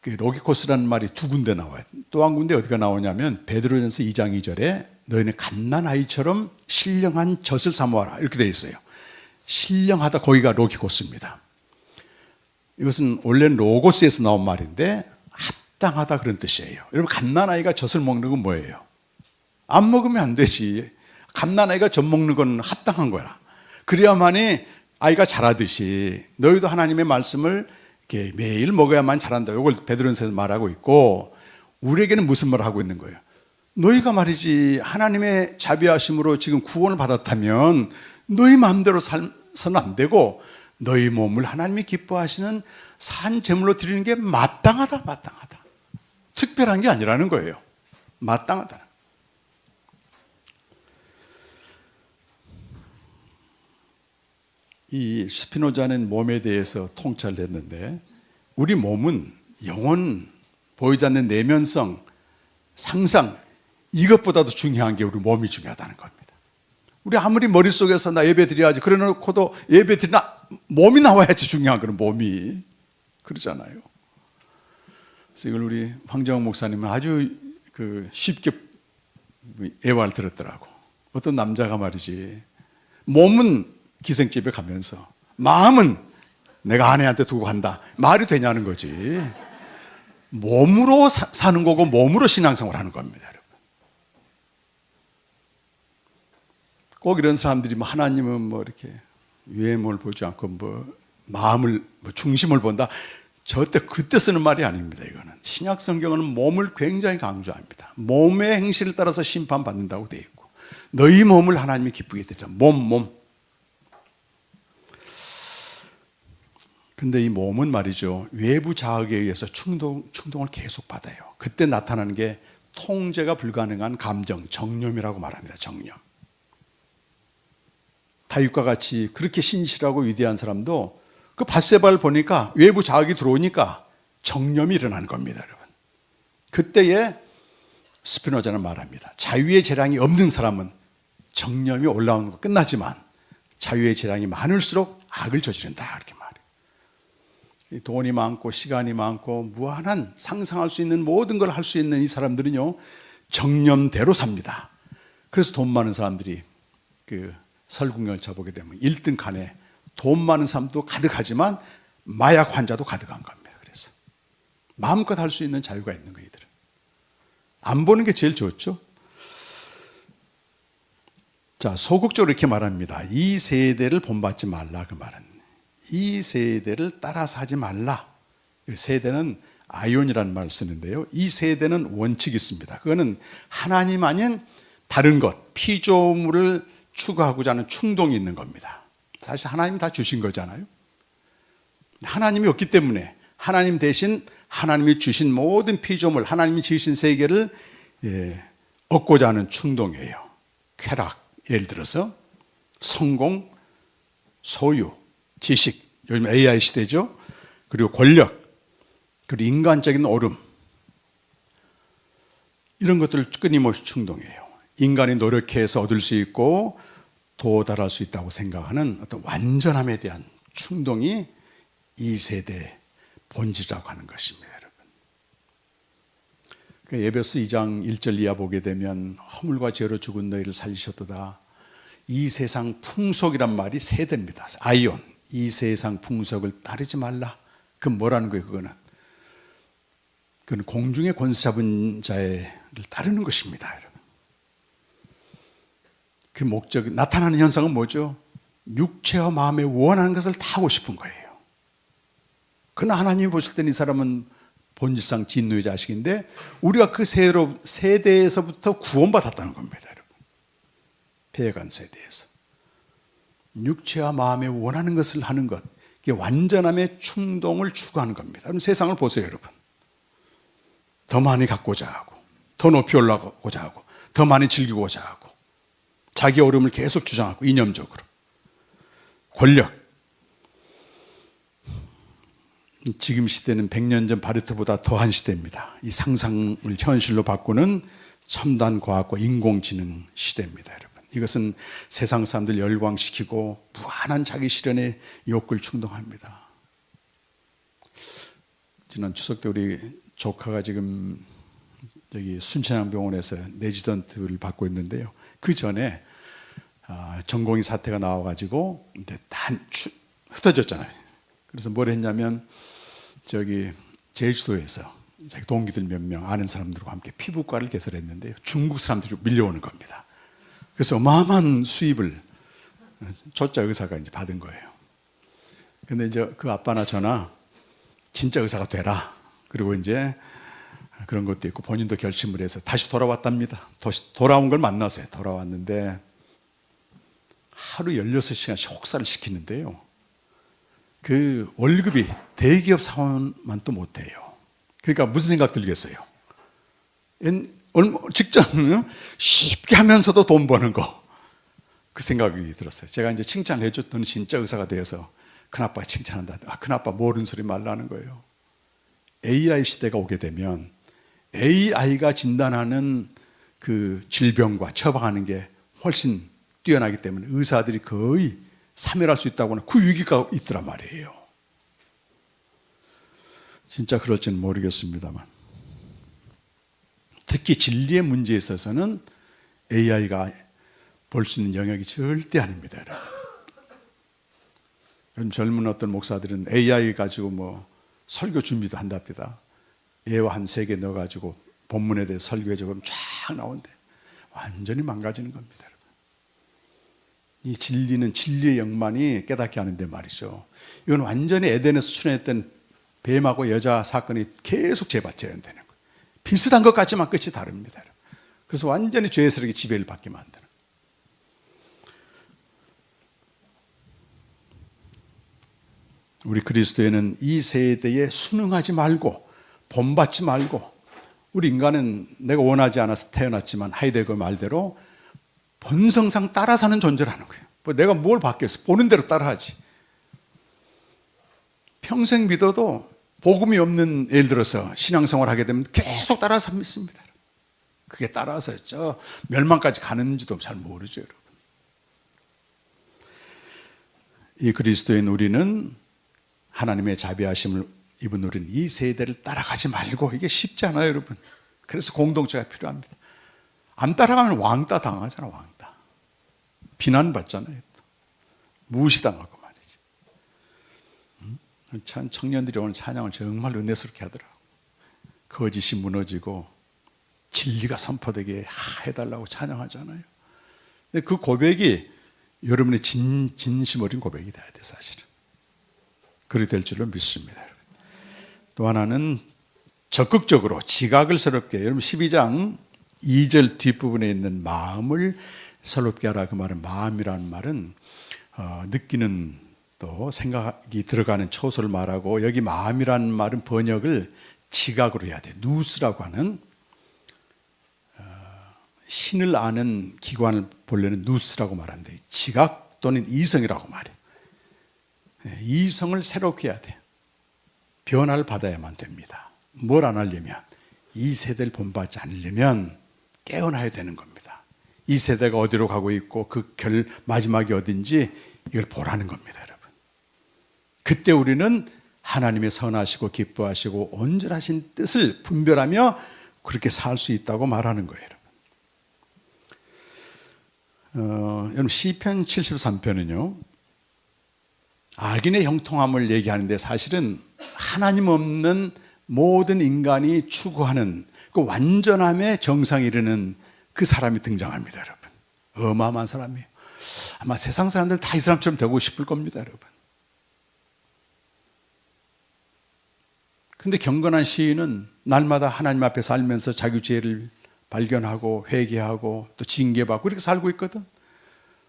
그 로기코스라는 말이 두 군데 나와요. 또 한 군데 어디가 나오냐면 베드로전서 2장 2절에 너희는 갓난아이처럼 신령한 젖을 사모하라 이렇게 되어 있어요. 신령하다, 거기가 로기코스입니다. 이것은 원래는 로고스에서 나온 말인데 합당하다 그런 뜻이에요. 여러분, 갓난아이가 젖을 먹는 건 뭐예요? 안 먹으면 안 되지. 갓난아이가 젖 먹는 건 합당한 거야. 그래야만이 아이가 자라듯이 너희도 하나님의 말씀을 이렇게 매일 먹어야만 자란다. 이걸 베드로전서에서 말하고 있고, 우리에게는 무슨 말을 하고 있는 거예요? 너희가 말이지 하나님의 자비하심으로 지금 구원을 받았다면 너희 마음대로 살서는 안 되고 너희 몸을 하나님이 기뻐하시는 산 제물로 드리는 게 마땅하다. 특별한 게 아니라는 거예요. 마땅하다. 이 스피노자는 몸에 대해서 통찰을 했는데, 우리 몸은 영혼, 보이지 않는 내면성, 상상, 이것보다도 중요한 게 우리 몸이 중요하다는 겁니다. 우리 아무리 머릿속에서 나 예배 드려야지 그래 놓고도 예배 드리나 몸이 나와야지 중요한 거는 몸이. 그러잖아요. 그래서 이걸 우리 황정호 목사님은 아주 쉽게 예화를 들었더라고. 어떤 남자가 말이지, 몸은 기생집에 가면서 마음은 내가 아내한테 두고 간다. 말이 되냐는 거지. 몸으로 사는 거고 몸으로 신앙생활 하는 겁니다, 여러분. 꼭 이런 사람들이 뭐 하나님은 뭐 이렇게 외모를 보지 않고 뭐 마음을, 뭐 중심을 본다. 그때 쓰는 말이 아닙니다. 이거는 신약 성경은 몸을 굉장히 강조합니다. 몸의 행실을 따라서 심판받는다고 되어 있고, 너희 몸을 하나님이 기쁘게 드리라. 몸. 근데 이 몸은 말이죠, 외부 자극에 의해서 충동을 계속 받아요. 그때 나타나는 게 통제가 불가능한 감정, 정념이라고 말합니다. 정념. 다윗과 같이 그렇게 신실하고 위대한 사람도 그 밧세바를 보니까 외부 자극이 들어오니까 정념이 일어나는 겁니다, 여러분. 그때에 스피노자는 말합니다. 자유의 재량이 없는 사람은 정념이 올라오는 거 끝나지만 자유의 재량이 많을수록 악을 저지른다, 이렇게 말해요. 돈이 많고 시간이 많고 무한한 상상할 수 있는 모든 걸 할 수 있는 이 사람들은요, 정념대로 삽니다. 그래서 돈 많은 사람들이 그 설국열차 보게 되면 1등 칸에 돈 많은 사람도 가득하지만 마약 환자도 가득한 겁니다. 그래서 마음껏 할 수 있는 자유가 있는 거예요. 이들은 안 보는 게 제일 좋죠. 자, 소극적으로 이렇게 말합니다. 이 세대를 본받지 말라, 그 말은. 이 세대를 따라서 하지 말라. 이 세대는 아이온이라는 말을 쓰는데요, 이 세대는 원칙이 있습니다. 그거는 하나님 아닌 다른 것, 피조물을 추구하고자 하는 충동이 있는 겁니다. 사실 하나님이 다 주신 거잖아요. 하나님이 없기 때문에 하나님 대신 하나님이 주신 모든 피조물, 하나님이 지으신 세계를 얻고자 하는 충동이에요. 쾌락, 예를 들어서 성공, 소유, 지식, 요즘 AI 시대죠. 그리고 권력, 그리고 인간적인 오름, 이런 것들을 끊임없이 충동해요. 인간이 노력해서 얻을 수 있고 도달할 수 있다고 생각하는 어떤 완전함에 대한 충동이 이 세대의 본질이라고 하는 것입니다, 여러분. 에베소 2장 1절 이하 보게 되면 허물과 죄로 죽은 너희를 살리셨도다. 이 세상 풍속이란 말이 세대입니다. 아이온, 이 세상 풍속을 따르지 말라. 그건 뭐라는 거예요? 그거는 공중의 권세 잡은 자를 따르는 것입니다, 여러분. 그 목적, 나타나는 현상은 뭐죠? 육체와 마음에 원하는 것을 다 하고 싶은 거예요. 그러나 하나님이 보실 때는 이 사람은 본질상 진노의 자식인데 우리가 그 세대에서부터 구원받았다는 겁니다, 여러분. 패해간 세대에서. 육체와 마음에 원하는 것을 하는 것, 이게 완전함의 충동을 추구하는 겁니다. 그럼 세상을 보세요, 여러분. 더 많이 갖고자 하고, 더 높이 올라가고자 하고, 더 많이 즐기고자 하고, 자기 어려움을 계속 주장하고, 이념적으로. 권력. 지금 시대는 100년 전 바르트보다 더한 시대입니다. 이 상상을 현실로 바꾸는 첨단 과학과 인공지능 시대입니다, 여러분. 이것은 세상 사람들 열광시키고 무한한 자기 실현의 욕구를 충동합니다. 지난 추석 때 우리 조카가 지금 여기 순천향병원에서 레지던트를 받고 있는데요. 그 전에 전공의 사태가 나와가지고 다 흩어졌잖아요. 그래서 뭘 했냐면 저기 제주도에서 자기 동기들 몇 명 아는 사람들과 함께 피부과를 개설했는데요. 중국 사람들이 밀려오는 겁니다. 그래서 어마어마한 수입을 초짜 의사가 이제 받은 거예요. 근데 이제 그 아빠나 저나 진짜 의사가 되라. 그리고 이제 그런 것도 있고 본인도 결심을 해서 다시 돌아왔답니다. 다시 돌아온 걸 만나서 돌아왔는데 하루 16시간씩 혹사를 시키는데요. 그 월급이 대기업 사원만 또 못해요. 그러니까 무슨 생각 들겠어요? 직장 쉽게 하면서도 돈 버는 거. 그 생각이 들었어요. 제가 이제 칭찬을 해줬더니 진짜 의사가 되어서 큰아빠가 칭찬한다. 큰아빠 모르는 소리 말라는 거예요. AI 시대가 오게 되면 AI가 진단하는 그 질병과 처방하는 게 훨씬 뛰어나기 때문에 의사들이 거의 사멸할 수 있다고 하는 그 위기가 있더란 말이에요. 진짜 그럴지는 모르겠습니다만 특히 진리의 문제에 있어서는 AI가 볼 수 있는 영역이 절대 아닙니다. 요즘 젊은 어떤 목사들은 AI 가지고 뭐 설교 준비도 한답니다. 예화 한 3개 넣어가지고 본문에 대해 설교해줘 그럼 쫙 나온대. 완전히 망가지는 겁니다. 여러분. 이 진리는 진리의 영만이 깨닫게 하는데 말이죠. 이건 완전히 에덴에서 출현했던 뱀하고 여자 사건이 계속 재발되는 거예요. 비슷한 것 같지만 끝이 다릅니다. 그래서 완전히 죄의 세력이 지배를 받게 만드는. 우리 그리스도인은 이 세대에 순응하지 말고 본받지 말고 우리 인간은 내가 원하지 않아서 태어났지만 하이데거 말대로 본성상 따라 사는 존재라는 거예요. 내가 뭘 받겠어? 보는 대로 따라하지. 평생 믿어도 복음이 없는, 예를 들어서 신앙생활 하게 되면 계속 따라서 믿습니다. 그게 따라서 저 멸망까지 가는지도 잘 모르죠, 여러분. 이 그리스도인 우리는, 하나님의 자비하심을 입은 우리는 이 세대를 따라가지 말고, 이게 쉽지 않아요, 여러분. 그래서 공동체가 필요합니다. 안 따라가면 왕따 당하잖아, 왕따. 비난받잖아요. 무시당하고 말이지. 참 청년들이 오늘 찬양을 정말 은혜스럽게 하더라고. 거짓이 무너지고 진리가 선포되게 해달라고 찬양하잖아요. 근데 그 고백이 여러분의 진심 어린 고백이 돼야 돼, 사실은. 그렇게 될 줄로 믿습니다. 또 하나는 적극적으로 지각을 새롭게, 여러분 12장 2절 뒷부분에 있는 마음을 새롭게 하라, 그 말은, 마음이라는 말은 느끼는, 또 생각이 들어가는 초소를 말하고, 여기 마음이라는 말은 번역을 지각으로 해야 돼. 누스라고 하는, 신을 아는 기관을 본래는 누스라고 말합니다. 지각 또는 이성이라고 말해요. 이성을 새롭게 해야 돼. 변화를 받아야만 됩니다. 뭘 안 하려면, 이 세대를 본받지 않으려면 깨어나야 되는 겁니다. 이 세대가 어디로 가고 있고 그 마지막이 어딘지 이걸 보라는 겁니다, 여러분. 그때 우리는 하나님의 선하시고 기뻐하시고 온전하신 뜻을 분별하며 그렇게 살 수 있다고 말하는 거예요, 여러분. 여러분 시편 73편은요, 악인의 형통함을 얘기하는데, 사실은 하나님 없는 모든 인간이 추구하는 그 완전함의 정상에 이르는 그 사람이 등장합니다, 여러분. 어마어마한 사람이에요. 아마 세상 사람들 다 이 사람처럼 되고 싶을 겁니다, 여러분. 근데 경건한 시인은 날마다 하나님 앞에 살면서 자기 죄를 발견하고 회개하고 또 징계받고 그렇게 살고 있거든.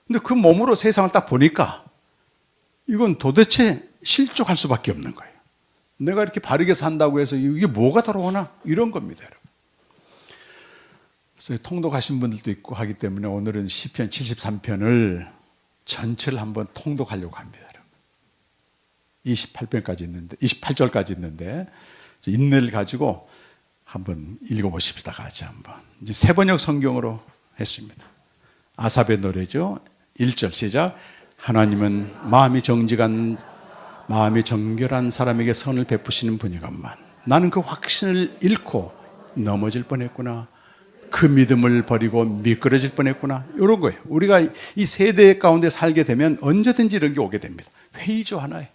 근데 그 몸으로 세상을 딱 보니까 이건 도대체 실족할 수밖에 없는 거예요. 내가 이렇게 바르게 산다고 해서 이게 뭐가 돌아오나? 이런 겁니다, 여러분. 그래서 통독하신 분들도 있고 하기 때문에 오늘은 시편 73편을 전체를 한번 통독하려고 합니다, 여러분. 28편까지 있는데, 28절까지 있는데, 인내를 가지고 한번 읽어보십시다, 같이 한번. 이제 세 번역 성경으로 했습니다. 아삽의 노래죠. 1절 시작. 하나님은 마음이 정결한 사람에게 선을 베푸시는 분이건만 나는 그 확신을 잃고 넘어질 뻔했구나. 그 믿음을 버리고 미끄러질 뻔했구나. 이런 거예요. 우리가 이 세대 가운데 살게 되면 언제든지 이런 게 오게 됩니다. 회의죠, 하나에.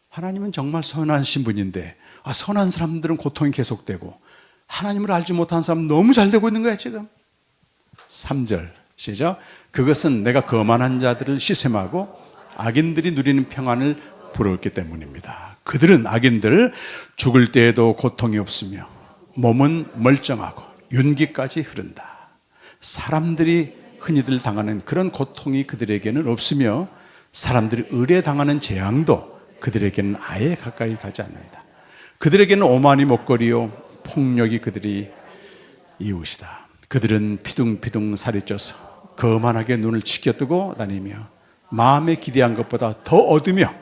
하나님은 정말 선하신 분인데, 선한 사람들은 고통이 계속되고 하나님을 알지 못한 사람은 너무 잘 되고 있는 거야, 지금. 3절 시작. 그것은 내가 거만한 자들을 시샘하고 악인들이 누리는 평안을 부러웠기 때문입니다. 그들은, 악인들, 죽을 때에도 고통이 없으며 몸은 멀쩡하고 윤기까지 흐른다. 사람들이 흔히들 당하는 그런 고통이 그들에게는 없으며 사람들이 의뢰당하는 재앙도 그들에게는 아예 가까이 가지 않는다. 그들에게는 오만이 먹거리요 폭력이 그들이 이웃이다. 그들은 피둥피둥 살이 쪄서 거만하게 눈을 치켜뜨고 다니며 마음에 기대한 것보다 더 얻으며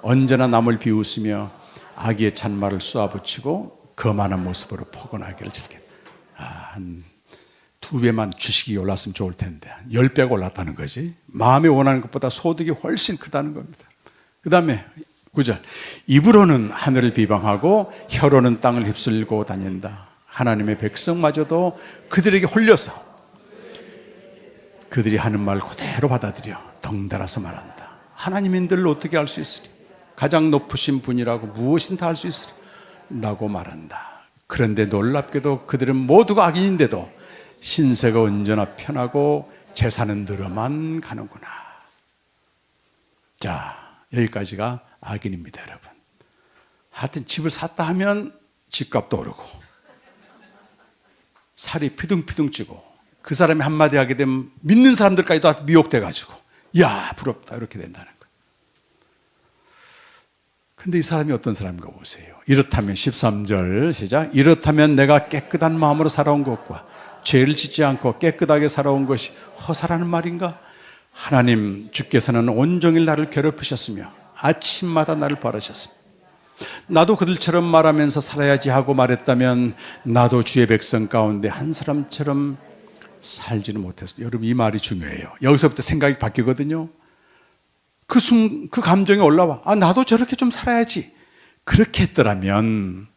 언제나 남을 비웃으며 악의 찬말을 쏘아붙이고 거만한 모습으로 포근하기를 즐긴다. 한 2배만 주식이 올랐으면 좋을 텐데 10배가 올랐다는 거지. 마음에 원하는 것보다 소득이 훨씬 크다는 겁니다. 그 다음에 9절. 입으로는 하늘을 비방하고 혀로는 땅을 휩쓸고 다닌다. 하나님의 백성마저도 그들에게 홀려서 그들이 하는 말 그대로 받아들여 덩달아서 말한다. 하나님인들을 어떻게 알 수 있으리? 가장 높으신 분이라고 무엇인 다 알 수 있으리? 라고 말한다. 그런데 놀랍게도 그들은 모두가 악인인데도 신세가 언제나 편하고 재산은 늘어만 가는구나. 자, 여기까지가 악인입니다, 여러분. 하여튼 집을 샀다 하면 집값도 오르고 살이 피둥피둥 찌고 그 사람이 한마디 하게 되면 믿는 사람들까지도 미혹돼가지고 야, 부럽다 이렇게 된다는 거예요. 근데 이 사람이 어떤 사람인가 보세요. 이렇다면 13절 시작. 이렇다면 내가 깨끗한 마음으로 살아온 것과 죄를 짓지 않고 깨끗하게 살아온 것이 허사라는 말인가? 하나님 주께서는 온종일 나를 괴롭히셨으며 아침마다 나를 바라셨습니다. 나도 그들처럼 말하면서 살아야지 하고 말했다면 나도 주의 백성 가운데 한 사람처럼 살지는 못했어요. 여러분, 이 말이 중요해요. 여기서부터 생각이 바뀌거든요. 그 감정이 올라와. 나도 저렇게 좀 살아야지. 그렇게 했더라면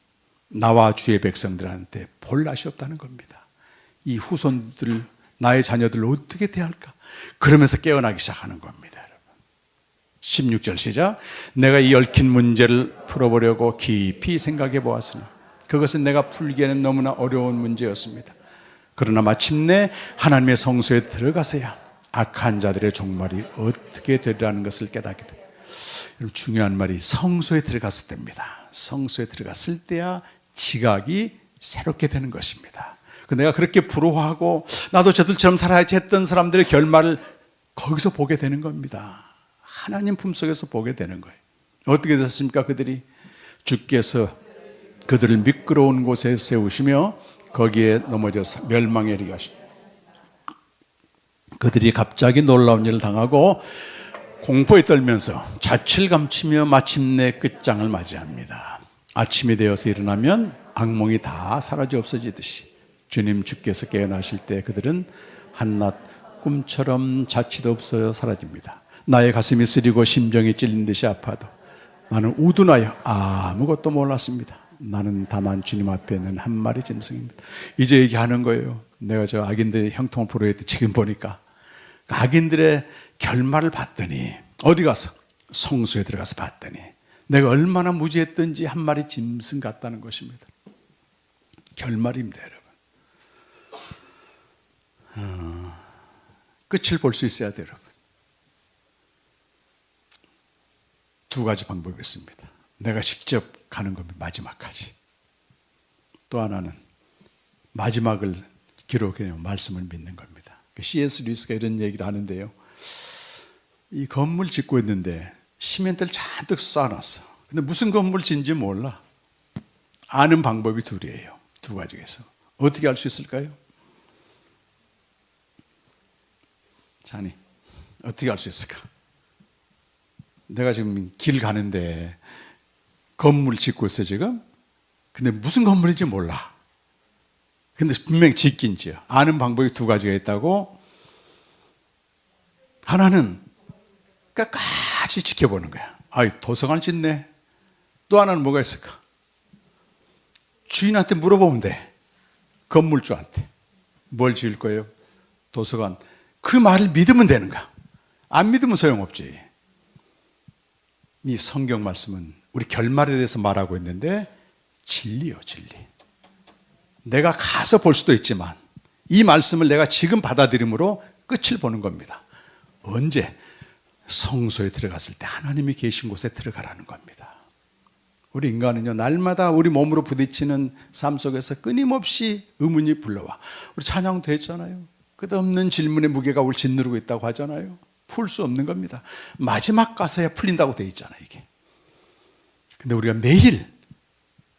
나와 주의 백성들한테 볼 낯이 없다는 겁니다. 이 후손들, 나의 자녀들을 어떻게 대할까? 그러면서 깨어나기 시작하는 겁니다. 여러분. 16절 시작. 내가 이 얽힌 문제를 풀어보려고 깊이 생각해 보았으나 그것은 내가 풀기에는 너무나 어려운 문제였습니다. 그러나 마침내 하나님의 성소에 들어가서야 악한 자들의 종말이 어떻게 되리라는 것을 깨닫게 됩니다. 중요한 말이 성소에 들어갔을 때입니다. 성소에 들어갔을 때야 지각이 새롭게 되는 것입니다. 내가 그렇게 부러워하고 나도 저들처럼 살아야지 했던 사람들의 결말을 거기서 보게 되는 겁니다. 하나님 품속에서 보게 되는 거예요. 어떻게 됐습니까? 그들이 주께서 그들을 미끄러운 곳에 세우시며 거기에 넘어져서 멸망에 이르게 하십니다. 그들이 갑자기 놀라운 일을 당하고 공포에 떨면서 자취를 감추며 마침내 끝장을 맞이합니다. 아침이 되어서 일어나면 악몽이 다 사라져 없어지듯이 주께서 깨어나실 때 그들은 한낮 꿈처럼 자취도 없어 사라집니다. 나의 가슴이 쓰리고 심정이 찔린 듯이 아파도 나는 우둔하여 아무것도 몰랐습니다. 나는 다만 주님 앞에는 한 마리 짐승입니다. 이제 얘기하는 거예요. 내가 저 악인들의 형통을 부르할 때 지금 보니까 악인들의 결말을 봤더니 어디 가서 성소에 들어가서 봤더니 내가 얼마나 무지했던지 한 마리 짐승 같다는 것입니다. 결말입니다, 여러분. 끝을 볼 수 있어야 돼요, 여러분. 두 가지 방법이 있습니다. 내가 직접 가는 겁니다. 마지막까지. 또 하나는 마지막을 기록해 놓은 말씀을 믿는 겁니다. C.S. 루이스가 이런 얘기를 하는데요. 이 건물 짓고 있는데 시멘트를 잔뜩 쌓아놨어. 근데 무슨 건물 짓는지 몰라. 아는 방법이 둘이에요. 두 가지에서. 어떻게 알 수 있을까요? 자니, 어떻게 알 수 있을까? 내가 지금 길 가는데 건물 짓고 있어 지금. 근데 무슨 건물인지 몰라. 근데 분명히 짓긴 지어. 아는 방법이 두 가지가 있다고. 하나는 끝까지 지켜보는 거야. 도서관을 짓네. 또 하나는 뭐가 있을까? 주인한테 물어보면 돼. 건물주한테. 뭘 지을 거예요? 도서관. 그 말을 믿으면 되는 거야. 안 믿으면 소용없지. 이 성경 말씀은 우리 결말에 대해서 말하고 있는데 진리요, 진리. 내가 가서 볼 수도 있지만 이 말씀을 내가 지금 받아들임으로 끝을 보는 겁니다. 언제? 성소에 들어갔을 때 하나님이 계신 곳에 들어가라는 겁니다. 우리 인간은요, 날마다 우리 몸으로 부딪히는 삶 속에서 끊임없이 의문이 불러와. 우리 찬양도 했잖아요. 끝없는 질문의 무게가 우리 짓누르고 있다고 하잖아요. 풀 수 없는 겁니다. 마지막 가서야 풀린다고 돼 있잖아요, 이게. 근데 우리가 매일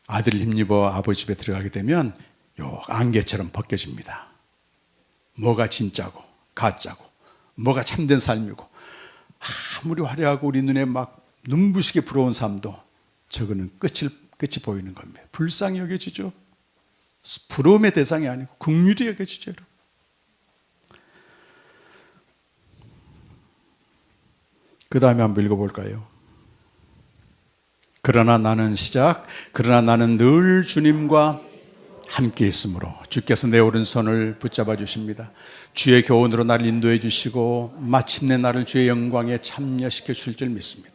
아들 힘입어 아버지 집에 들어가게 되면 요 안개처럼 벗겨집니다. 뭐가 진짜고 가짜고 뭐가 참된 삶이고 아무리 화려하고 우리 눈에 막 눈부시게 부러운 삶도 저거는 끝이 보이는 겁니다. 불쌍히 여겨지죠. 부러움의 대상이 아니고 긍휼히 여겨지죠. 그 다음에 한번 읽어볼까요? 그러나 나는 늘 주님과 함께 있으므로 주께서 내 오른손을 붙잡아 주십니다. 주의 교훈으로 나를 인도해 주시고 마침내 나를 주의 영광에 참여시켜 주실 줄 믿습니다.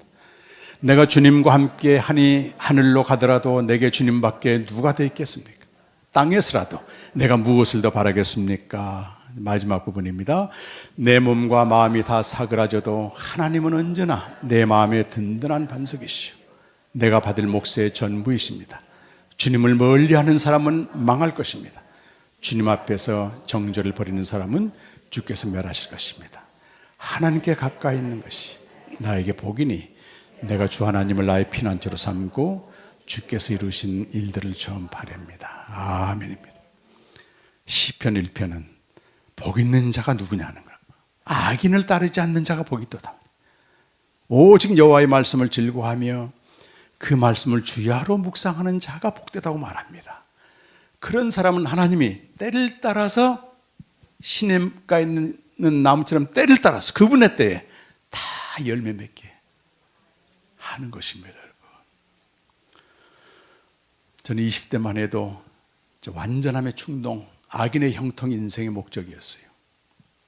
내가 주님과 함께 하니 하늘로 가더라도 내게 주님밖에 누가 더 있겠습니까? 땅에서라도 내가 무엇을 더 바라겠습니까? 마지막 부분입니다. 내 몸과 마음이 다 사그라져도 하나님은 언제나 내 마음의 든든한 반석이시오. 내가 받을 몫의 전부이십니다. 주님을 멀리하는 사람은 망할 것입니다. 주님 앞에서 정죄를 벌이는 사람은 주께서 멸하실 것입니다. 하나님께 가까이 있는 것이 나에게 복이니 내가 주 하나님을 나의 피난처로 삼고 주께서 이루신 일들을 전파합니다. 아멘입니다. 시편 1편은 복 있는 자가 누구냐 하는 거야. 악인을 따르지 않는 자가 복이 있도다. 오직 여호와의 말씀을 즐거워하며 그 말씀을 주야로 묵상하는 자가 복되다고 말합니다. 그런 사람은 하나님이 때를 따라서 시냇가에 있는 나무처럼 때를 따라서 그분의 때에 다 열매 맺게 하는 것입니다. 여러분. 저는 20대만 해도 완전함의 충동, 악인의 형통이 인생의 목적이었어요.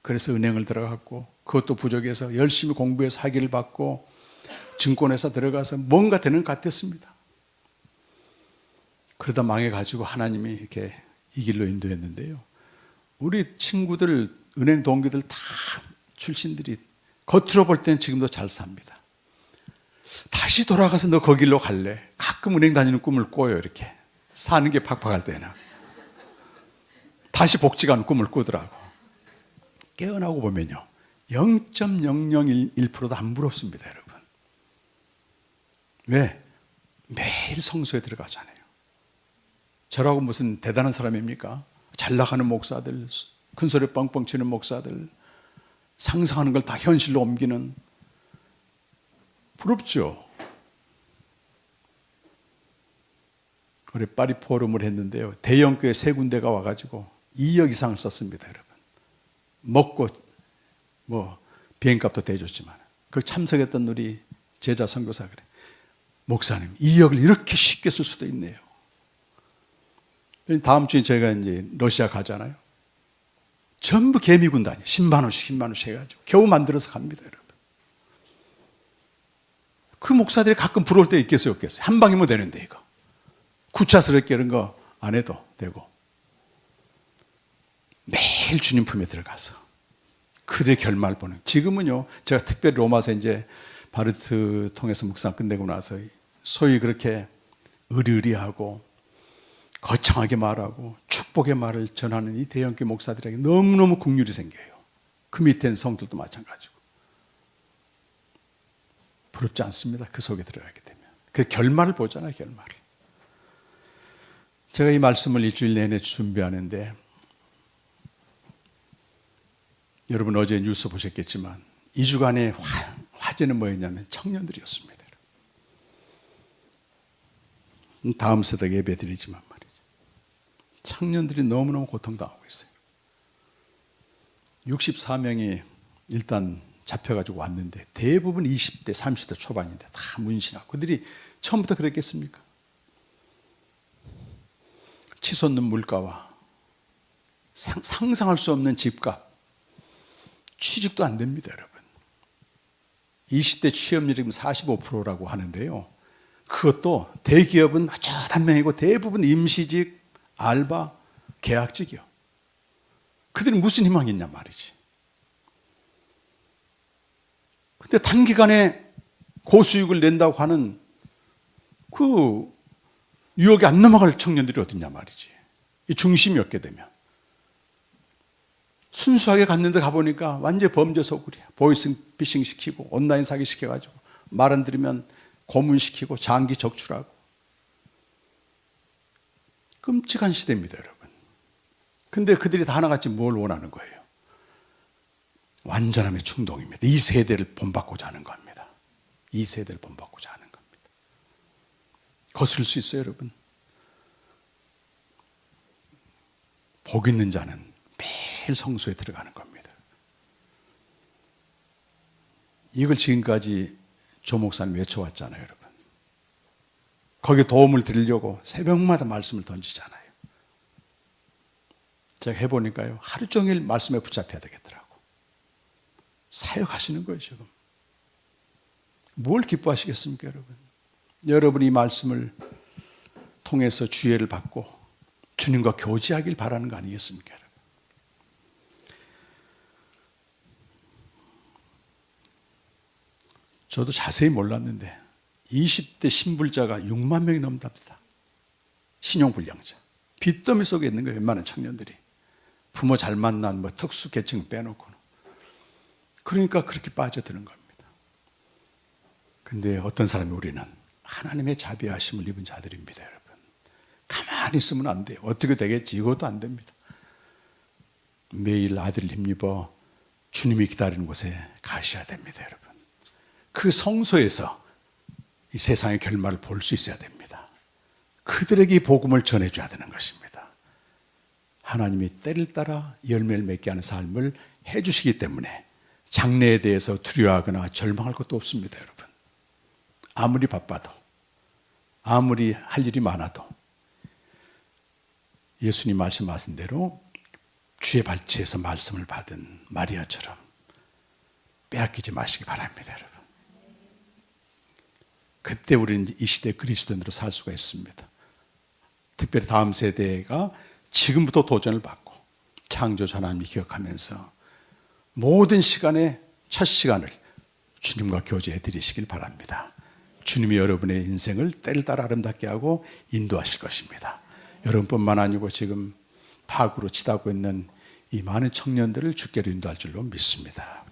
그래서 은행을 들어갔고 그것도 부족해서 열심히 공부해서 학위를 받고 증권회사 들어가서 뭔가 되는 것 같았습니다. 그러다 망해가지고 하나님이 이렇게 이 길로 인도했는데요. 우리 친구들, 은행 동기들 다 출신들이 겉으로 볼 때는 지금도 잘 삽니다. 다시 돌아가서 너 거길로 갈래? 가끔 은행 다니는 꿈을 꿔요. 이렇게 사는 게 팍팍할 때는 다시 복지관 꿈을 꾸더라고. 깨어나고 보면요 0.001%도 안 부럽습니다. 여러분. 왜? 매일 성소에 들어가잖아요. 저라고 무슨 대단한 사람입니까? 잘 나가는 목사들, 큰 소리 뻥뻥 치는 목사들, 상상하는 걸 다 현실로 옮기는, 부럽죠. 우리 파리 포럼을 했는데요. 대형 교회 세 군데가 와가지고 2억 이상을 썼습니다. 여러분. 먹고 비행값도 대줬지만 그 참석했던 우리 제자 선교사 그래. 목사님 2억을 이렇게 쉽게 쓸 수도 있네요. 다음 주에 제가 이제 러시아 가잖아요. 전부 개미군단이에요. 10만 원씩 해가지고 겨우 만들어서 갑니다. 여러분. 그 목사들이 가끔 부러울 때 있겠어요, 없겠어요? 한 방이면 되는데 이거 구차스럽게 이런 거 안 해도 되고 매일 주님 품에 들어가서 그들의 결말을 보는. 지금은요, 제가 특별히 로마서 이제 바르트 통해서 묵상 끝내고 나서 소위 그렇게 의리의리하고 거창하게 말하고 축복의 말을 전하는 이 대형교 목사들에게 너무너무 긍휼이 생겨요. 그 밑에 성들도 마찬가지고. 부럽지 않습니다. 그 속에 들어가게 되면. 그 결말을 보잖아요, 결말을. 제가 이 말씀을 일주일 내내 준비하는데 여러분 어제 뉴스 보셨겠지만 2주간의 화제는 뭐였냐면 청년들이었습니다. 다음 세대 예배 드리지만 말이죠. 청년들이 너무너무 고통당하고 있어요. 64명이 일단 잡혀가지고 왔는데 대부분 20대, 30대 초반인데 다 문신하고. 그들이 처음부터 그랬겠습니까? 치솟는 물가와 상상할 수 없는 집값, 취직도 안 됩니다, 여러분. 20대 취업률이 45%라고 하는데요. 그것도 대기업은 한 명이고 대부분 임시직, 알바, 계약직이요. 그들이 무슨 희망이 있냐 말이지. 근데 단기간에 고수익을 낸다고 하는 그 유혹에 안 넘어갈 청년들이 어딨냐 말이지. 이 중심이 없게 되면. 순수하게 갔는데 가보니까 완전 범죄 소굴이야. 보이스피싱 시키고 온라인 사기 시켜가지고 말 안 들으면 고문시키고 장기 적출하고. 끔찍한 시대입니다, 여러분. 근데 그들이 다 하나같이 뭘 원하는 거예요? 완전함의 충동입니다. 이 세대를 본받고자 하는 겁니다. 이 세대를 본받고자 하는 겁니다. 거스를 수 있어요, 여러분. 복 있는 자는 매일 성소에 들어가는 겁니다. 이걸 지금까지 조 목사님 외쳐왔잖아요, 여러분. 거기에 도움을 드리려고 새벽마다 말씀을 던지잖아요. 제가 해보니까요, 하루 종일 말씀에 붙잡혀야 되겠더라고. 사역하시는 거예요, 지금. 뭘 기뻐하시겠습니까, 여러분? 여러분이 이 말씀을 통해서 주의를 받고 주님과 교제하길 바라는 거 아니겠습니까, 여러분? 저도 자세히 몰랐는데 20대 신불자가 6만 명이 넘답니다. 신용불량자. 빚더미 속에 있는 거예요, 웬만한 청년들이. 부모 잘 만난 특수 계층 빼놓고는. 그러니까 그렇게 빠져드는 겁니다. 근데 어떤 사람이 우리는 하나님의 자비하심을 입은 자들입니다, 여러분. 가만히 있으면 안 돼요. 어떻게 되겠지? 이것도 안 됩니다. 매일 아들을 힘입어 주님이 기다리는 곳에 가셔야 됩니다, 여러분. 그 성소에서 이 세상의 결말을 볼 수 있어야 됩니다. 그들에게 이 복음을 전해줘야 되는 것입니다. 하나님이 때를 따라 열매를 맺게 하는 삶을 해주시기 때문에 장래에 대해서 두려워하거나 절망할 것도 없습니다, 여러분. 아무리 바빠도, 아무리 할 일이 많아도 예수님 말씀하신 대로 주의 발치에서 말씀을 받은 마리아처럼 빼앗기지 마시기 바랍니다, 여러분. 그때 우리는 이 시대 그리스도인으로 살 수가 있습니다. 특별히 다음 세대가 지금부터 도전을 받고 창조주 하나님을 기억하면서 모든 시간에 첫 시간을 주님과 교제해 드리시길 바랍니다. 주님이 여러분의 인생을 때를 따라 아름답게 하고 인도하실 것입니다. 여러분뿐만 아니고 지금 파국으로 치닫고 있는 이 많은 청년들을 주께로 인도할 줄로 믿습니다.